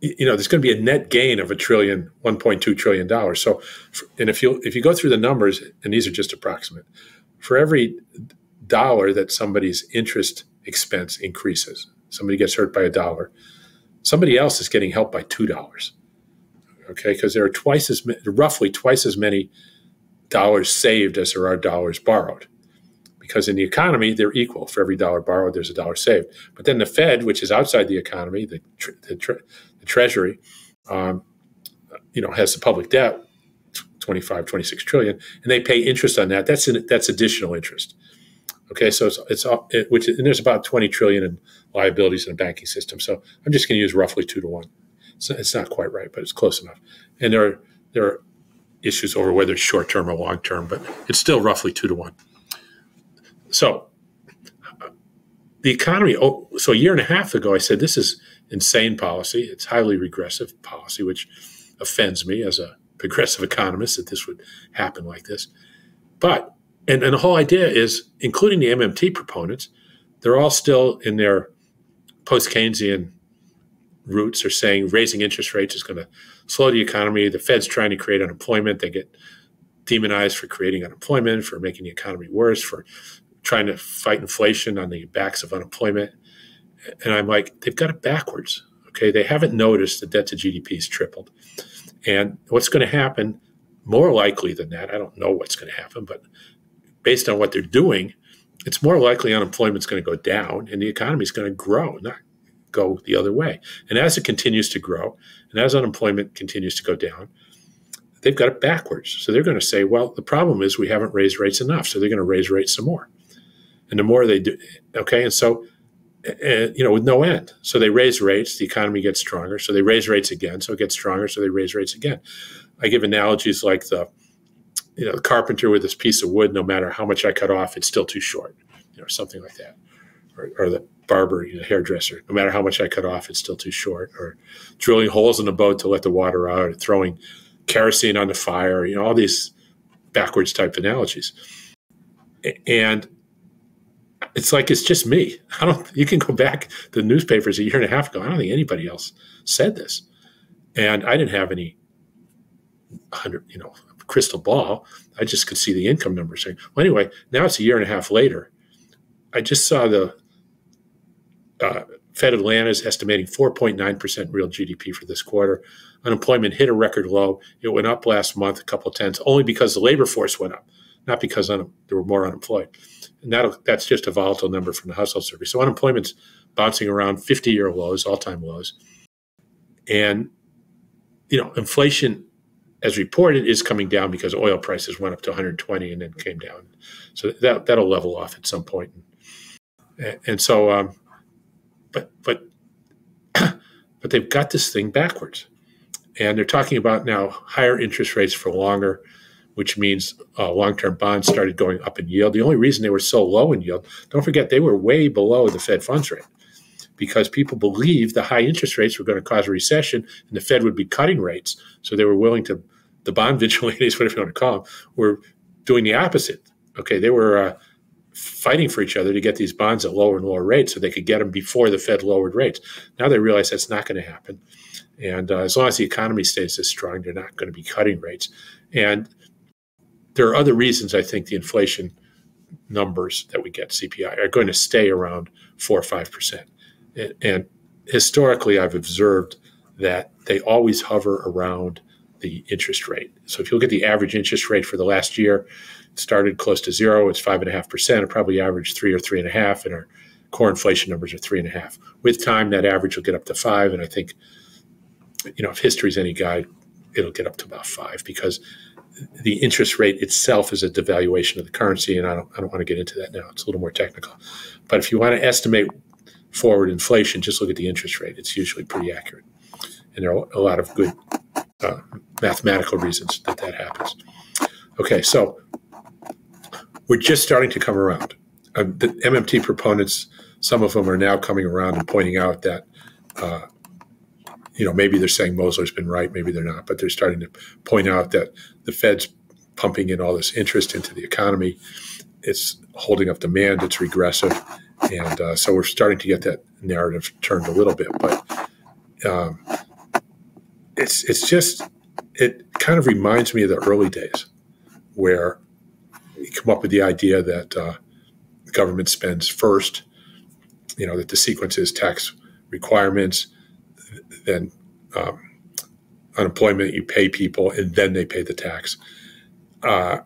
going to be a net gain of $1.2 trillion. So, and if you go through the numbers, and these are just approximate, for every dollar that somebody's interest expense increases, somebody gets hurt by $1, somebody else is getting helped by $2. Okay, because there are roughly twice as many dollars saved as there are dollars borrowed. Because in the economy, they're equal. For every dollar borrowed, there's $1 saved. But then the Fed, which is outside the economy, the Treasury, has the public debt, 25, 26 trillion, and they pay interest on that. That's additional interest. Okay, so and there's about 20 trillion in liabilities in the banking system. So I'm just going to use roughly 2 to 1. It's not quite right, but it's close enough. And there are issues over whether it's short term or long term, but it's still roughly 2 to 1. So the economy. So a year and a half ago, I said this is insane policy. It's highly regressive policy, which offends me as a progressive economist that this would happen like this. But and the whole idea is, including the MMT proponents, they're all still in their post-Keynesian roots are saying raising interest rates is going to slow the economy. The Fed's trying to create unemployment. They get demonized for creating unemployment, for making the economy worse, for trying to fight inflation on the backs of unemployment. And I'm like, they've got it backwards. Okay, they haven't noticed the debt to GDP has tripled. And what's going to happen, more likely than that, I don't know what's going to happen, but based on what they're doing, it's more likely unemployment's going to go down and the economy is going to grow, not go the other way. And as it continues to grow, and as unemployment continues to go down, they've got it backwards. So they're going to say, well, the problem is we haven't raised rates enough, so they're going to raise rates some more. And the more they do, okay, and so, with no end. So they raise rates, the economy gets stronger, so they raise raise again, so it gets stronger, so they raise rates again. I give analogies like the the carpenter with this piece of wood, no matter how much I cut off, it's still too short, something like that. Or the barber, hairdresser, no matter how much I cut off, it's still too short. Or drilling holes in the boat to let the water out, or throwing kerosene on the fire, all these backwards type analogies. And it's like, it's just me. You can go back to the newspapers a year and a half ago. I don't think anybody else said this. And I didn't have any crystal ball. I just could see the income numbers saying, well, anyway, now it's a year and a half later. I just saw the Fed Atlanta is estimating 4.9% real GDP for this quarter. Unemployment hit a record low. It went up last month, a couple of tenths, only because the labor force went up, not because there were more unemployed. And that's just a volatile number from the household survey. So unemployment's bouncing around 50-year lows, all-time lows. And, inflation, as reported, is coming down because oil prices went up to 120 and then came down. So that'll level off at some point. And so, but they've got this thing backwards. And they're talking about now higher interest rates for longer, which means long-term bonds started going up in yield. The only reason they were so low in yield, don't forget, they were way below the Fed funds rate because people believed the high interest rates were going to cause a recession and the Fed would be cutting rates. So they were willing to, the bond vigilantes, whatever you want to call them, were doing the opposite. Okay, they were fighting for each other to get these bonds at lower and lower rates so they could get them before the Fed lowered rates. Now they realize that's not going to happen. And as long as the economy stays this strong, they're not going to be cutting rates. And there are other reasons I think the inflation numbers that we get, CPI, are going to stay around 4 or 5%. And historically, I've observed that they always hover around the interest rate. So if you look at the average interest rate for the last year, it started close to zero. It's 5.5%. It probably averaged 3 or 3.5%, and our core inflation numbers are 3.5%. With time, that average will get up to 5%, and I think, if history's any guide, it'll get up to about 5% because the interest rate itself is a devaluation of the currency, and I don't want to get into that now. It's a little more technical. But if you want to estimate forward inflation, just look at the interest rate. It's usually pretty accurate. And there are a lot of good mathematical reasons that happens. Okay, so we're just starting to come around. The MMT proponents, some of them are now coming around and pointing out that maybe they're saying Mosler's been right, maybe they're not, but they're starting to point out that the Fed's pumping in all this interest into the economy. It's holding up demand. It's regressive. And so we're starting to get that narrative turned a little bit. But it kind of reminds me of the early days where you come up with the idea that the government spends first, that the sequence is tax requirements, then unemployment, you pay people, and then they pay the tax. As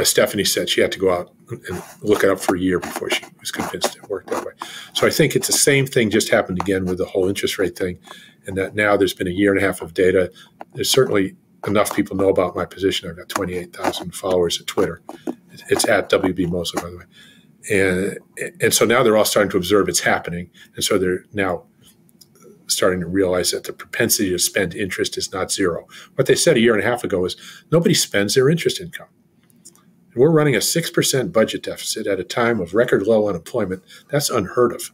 Stephanie said, she had to go out and look it up for a year before she was convinced it worked that way. So I think it's the same thing just happened again with the whole interest rate thing, and that now there's been a year and a half of data. There's certainly enough people know about my position. I've got 28,000 followers at Twitter. It's at WB Mosler, by the way. And so now they're all starting to observe it's happening, and so they're now starting to realize that the propensity to spend interest is not zero. What they said a year and a half ago is nobody spends their interest income. And we're running a 6% budget deficit at a time of record low unemployment. That's unheard of.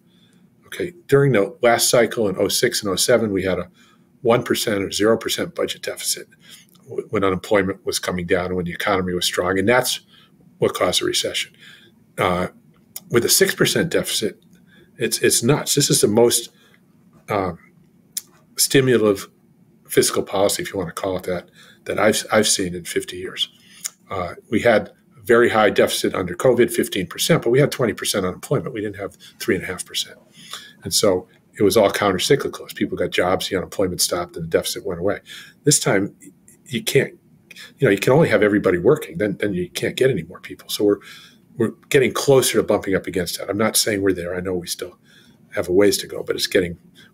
Okay, during the last cycle in 06 and 07, we had a 1% or 0% budget deficit when unemployment was coming down and when the economy was strong, and that's what caused a recession. With a 6% deficit, it's nuts. This is the most stimulative fiscal policy, if you want to call it that I've seen in 50 years. We had a very high deficit under COVID, 15%, but we had 20% unemployment. We didn't have 3.5%. And so it was all counter-cyclical. As people got jobs, the unemployment stopped and the deficit went away. This time, you can't, you can only have everybody working. Then you can't get any more people. So we're getting closer to bumping up against that. I'm not saying we're there. I know we still have a ways to go, but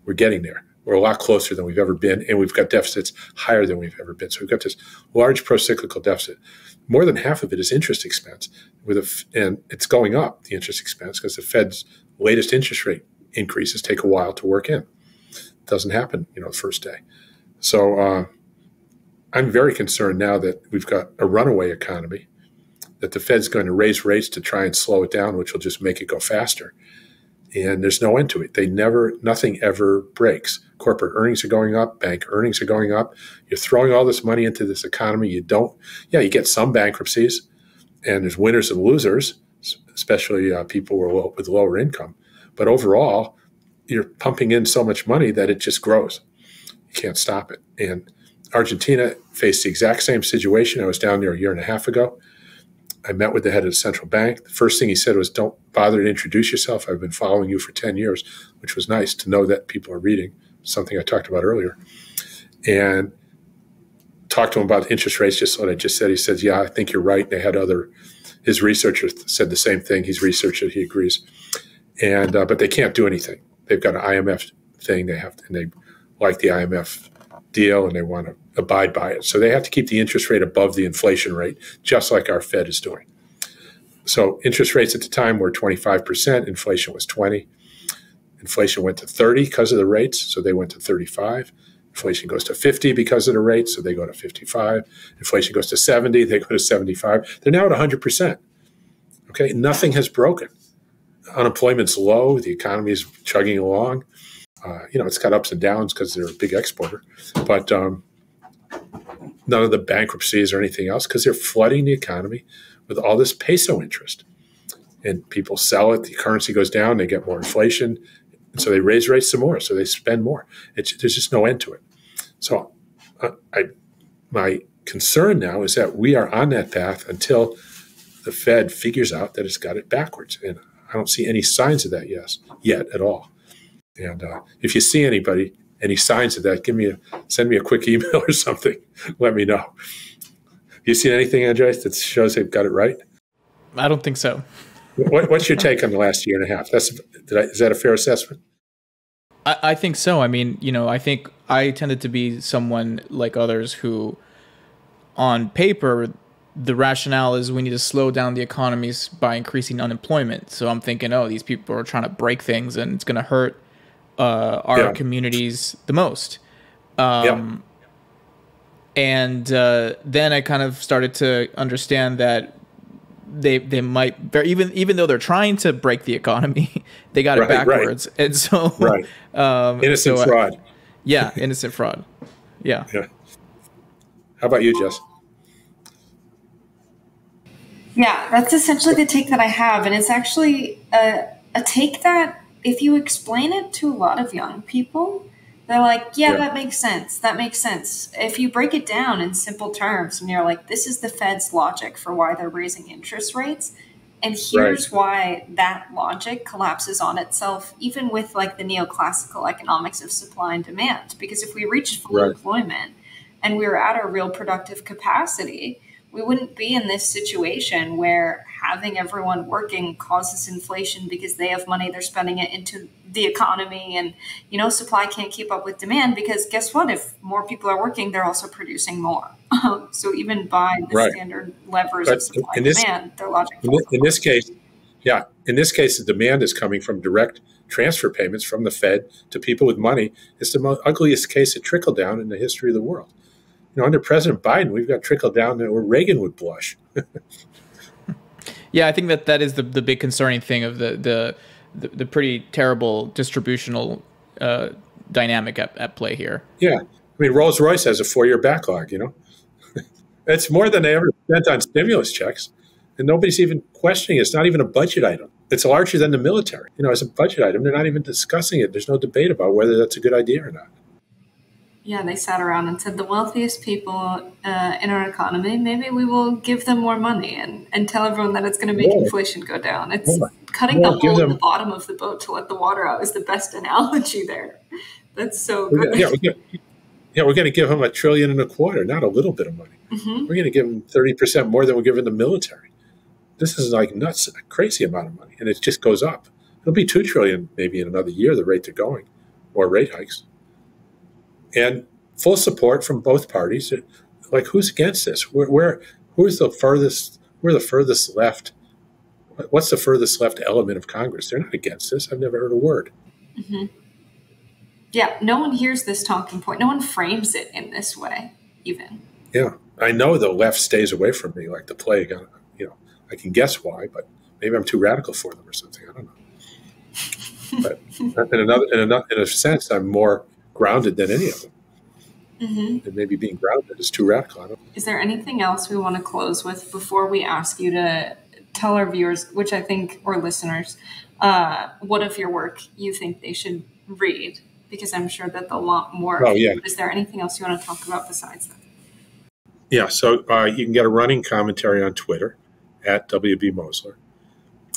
we're getting there. We're a lot closer than we've ever been, and we've got deficits higher than we've ever been. So we've got this large pro-cyclical deficit. More than half of it is interest expense, and it's going up, the interest expense, because the Fed's latest interest rate increases take a while to work in. It doesn't happen, the first day. So I'm very concerned now that we've got a runaway economy, that the Fed's going to raise rates to try and slow it down, which will just make it go faster. And there's no end to it. Nothing ever breaks. Corporate earnings are going up. Bank earnings are going up. You're throwing all this money into this economy. You get some bankruptcies, and there's winners and losers, especially people with lower income. But overall, you're pumping in so much money that it just grows. You can't stop it. And Argentina faced the exact same situation. I was down there a year and a half ago. I met with the head of the central bank. The first thing he said was, don't bother to introduce yourself. I've been following you for 10 years, which was nice to know that people are reading, something I talked about earlier. And talked to him about interest rates, just what I just said. He said, yeah, I think you're right. They had his researchers said the same thing. He's researched it. He agrees. And but they can't do anything. They've got an IMF thing. And they like the IMF deal, and they want to abide by it. So they have to keep the interest rate above the inflation rate, just like our Fed is doing. So interest rates at the time were 25%. Inflation was 20. Inflation went to 30 because of the rates, so they went to 35. Inflation goes to 50 because of the rates, so they go to 55. Inflation goes to 70, they go to 75. They're now at 100%. Okay, nothing has broken. Unemployment's low. The economy is chugging along. It's got ups and downs because they're a big exporter, but none of the bankruptcies or anything else, because they're flooding the economy with all this peso interest. And people sell it, the currency goes down, they get more inflation, and so they raise rates some more, so they spend more. There's just no end to it. So my concern now is that we are on that path until the Fed figures out that it's got it backwards. And I don't see any signs of that yet at all. And if you see any signs of that, send me a quick email or something. Let me know. You seen anything, Andrés, that shows they've got it right? I don't think so. What's your take on the last year and a half? Is that a fair assessment? I think so. I mean, I think I tended to be someone like others who, on paper, the rationale is we need to slow down the economies by increasing unemployment. So I'm thinking, these people are trying to break things and it's going to hurt our communities the most. And then I kind of started to understand that they might, even though they're trying to break the economy, they got it backwards. Right. And so innocent fraud. Innocent fraud. Yeah. How about you, Jess? Yeah, that's essentially the take that I have. And it's actually a take that if you explain it to a lot of young people, they're like, that makes sense. That makes sense. If you break it down in simple terms and you're like, this is the Fed's logic for why they're raising interest rates. And here's why that logic collapses on itself, even with like the neoclassical economics of supply and demand. Because if we reached full employment and we were at our real productive capacity, we wouldn't be in this situation where having everyone working causes inflation because they have money, they're spending it into the economy, and supply can't keep up with demand because guess what? If more people are working, they're also producing more. So even by the standard levers of supply and demand, their logic. In this case, the demand is coming from direct transfer payments from the Fed to people with money. It's the ugliest case of trickle down in the history of the world. Under President Biden, we've got trickle down where Reagan would blush. Yeah, I think that is the big concerning thing of the pretty terrible distributional dynamic at play here. Yeah. I mean, Rolls-Royce has a 4-year backlog, It's more than they ever spent on stimulus checks. And nobody's even questioning it. It's not even a budget item. It's larger than the military. As a budget item, they're not even discussing it. There's no debate about whether that's a good idea or not. Yeah, they sat around and said the wealthiest people in our economy, maybe we will give them more money and tell everyone that it's going to make inflation go down. It's cutting the hole in the bottom of the boat to let the water out is the best analogy there. That's so good. We're going to give them $1.25 trillion, not a little bit of money. Mm-hmm. We're going to give them 30% more than we're giving the military. This is like nuts, a crazy amount of money, and it just goes up. It'll be $2 trillion maybe in another year, the rate they're going, or rate hikes. And full support from both parties. Like, who's against this? Who's the furthest? We're the furthest left. What's the furthest left element of Congress? They're not against this. I've never heard a word. Mm-hmm. Yeah, no one hears this talking point. No one frames it in this way, even. Yeah, I know the left stays away from me like the plague. I can guess why, but maybe I'm too radical for them or something. I don't know. But in a sense, I'm more grounded than any of them. And maybe being grounded is too radical. I don't know. Is there anything else we want to close with before we ask you to tell our viewers, which I think, or listeners, what of your work you think they should read? Because I'm sure that they'll want more. Oh, yeah. Is there anything else you want to talk about besides that? Yeah, so you can get a running commentary on Twitter at WB Mosler.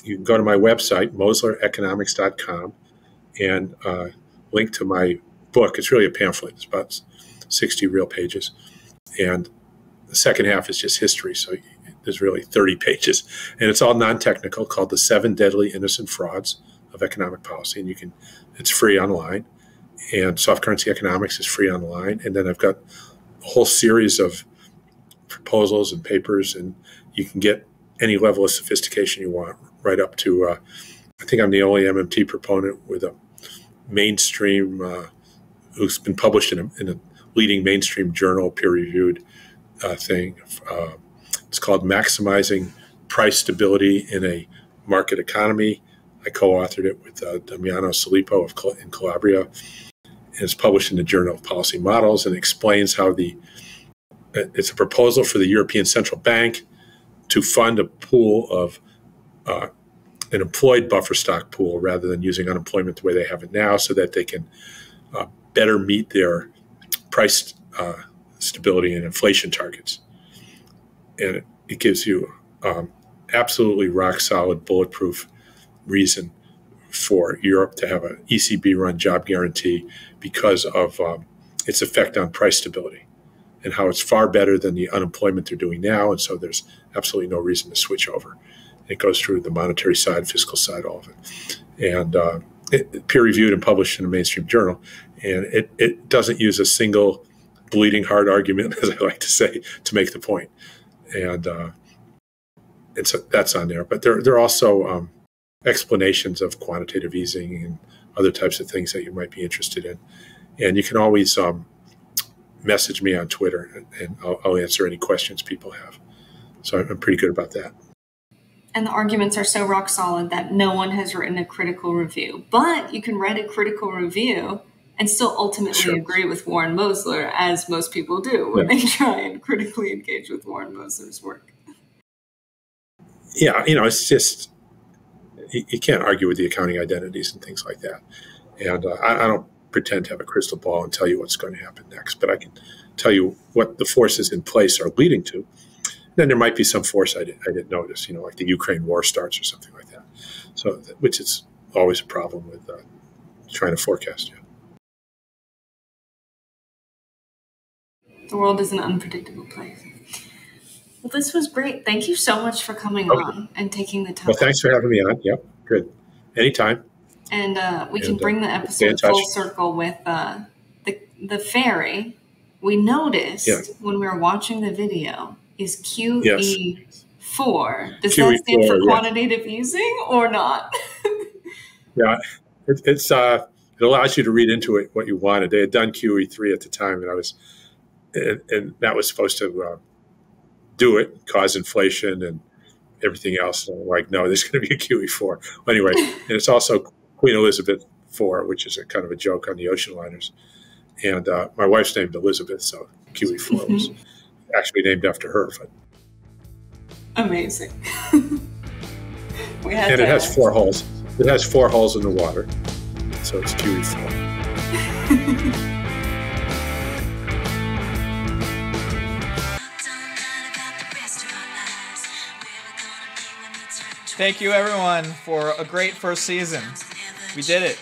You can go to my website, moslereconomics.com, and link to my book. It's really a pamphlet. It's about 60 real pages. And the second half is just history, so there's really 30 pages. And it's all non-technical, called The 7 Deadly Innocent Frauds of Economic Policy. And it's free online. And Soft Currency Economics is free online. And then I've got a whole series of proposals and papers, and you can get any level of sophistication you want, right up to, I think I'm the only MMT proponent with a mainstream, who's been published in a leading mainstream journal, peer-reviewed thing. It's called Maximizing Price Stability in a Market Economy. I co-authored it with Damiano Filippo in Calabria. And it's published in the Journal of Policy Models, and explains how it's a proposal for the European Central Bank to fund a pool of an employed buffer stock pool rather than using unemployment the way they have it now, so that they can better meet their price stability and inflation targets. And it gives you absolutely rock solid, bulletproof reason for Europe to have an ECB-run job guarantee because of its effect on price stability, and how it's far better than the unemployment they're doing now. And so there's absolutely no reason to switch over. It goes through the monetary side, fiscal side, all of it. And it peer-reviewed and published in a mainstream journal. And it doesn't use a single bleeding heart argument, as I like to say, to make the point. And so that's on there. But there are also explanations of quantitative easing and other types of things that you might be interested in. And you can always message me on Twitter, and I'll answer any questions people have. So I'm pretty good about that. And the arguments are so rock solid that no one has written a critical review. But you can write a critical review and still ultimately agree with Warren Mosler, as most people do when they try and critically engage with Warren Mosler's work. Yeah, it's just, you can't argue with the accounting identities and things like that. And I don't pretend to have a crystal ball and tell you what's going to happen next, but I can tell you what the forces in place are leading to. Then there might be some force I didn't notice, like the Ukraine war starts or something like that. So, which is always a problem with trying to forecast. The world is an unpredictable place. Well, this was great. Thank you so much for coming on and taking the time. Well, thanks for having me on. Yep, good. Anytime. And we can bring the episode full circle with the ferry. We noticed when we were watching the video is QE4. Does that stand for quantitative easing or not? Yeah, it allows you to read into it what you wanted. They had done QE3 at the time, and that was supposed to do it, cause inflation and everything else. And I'm like, no, there's going to be a QE4. Well, anyway, and it's also Queen Elizabeth IV, which is a kind of a joke on the ocean liners. And my wife's named Elizabeth, so QE4 was actually named after her. But. Amazing. It has 4 holes. It has 4 holes in the water, so it's QE4. Thank you, everyone, for a great first season. We did it.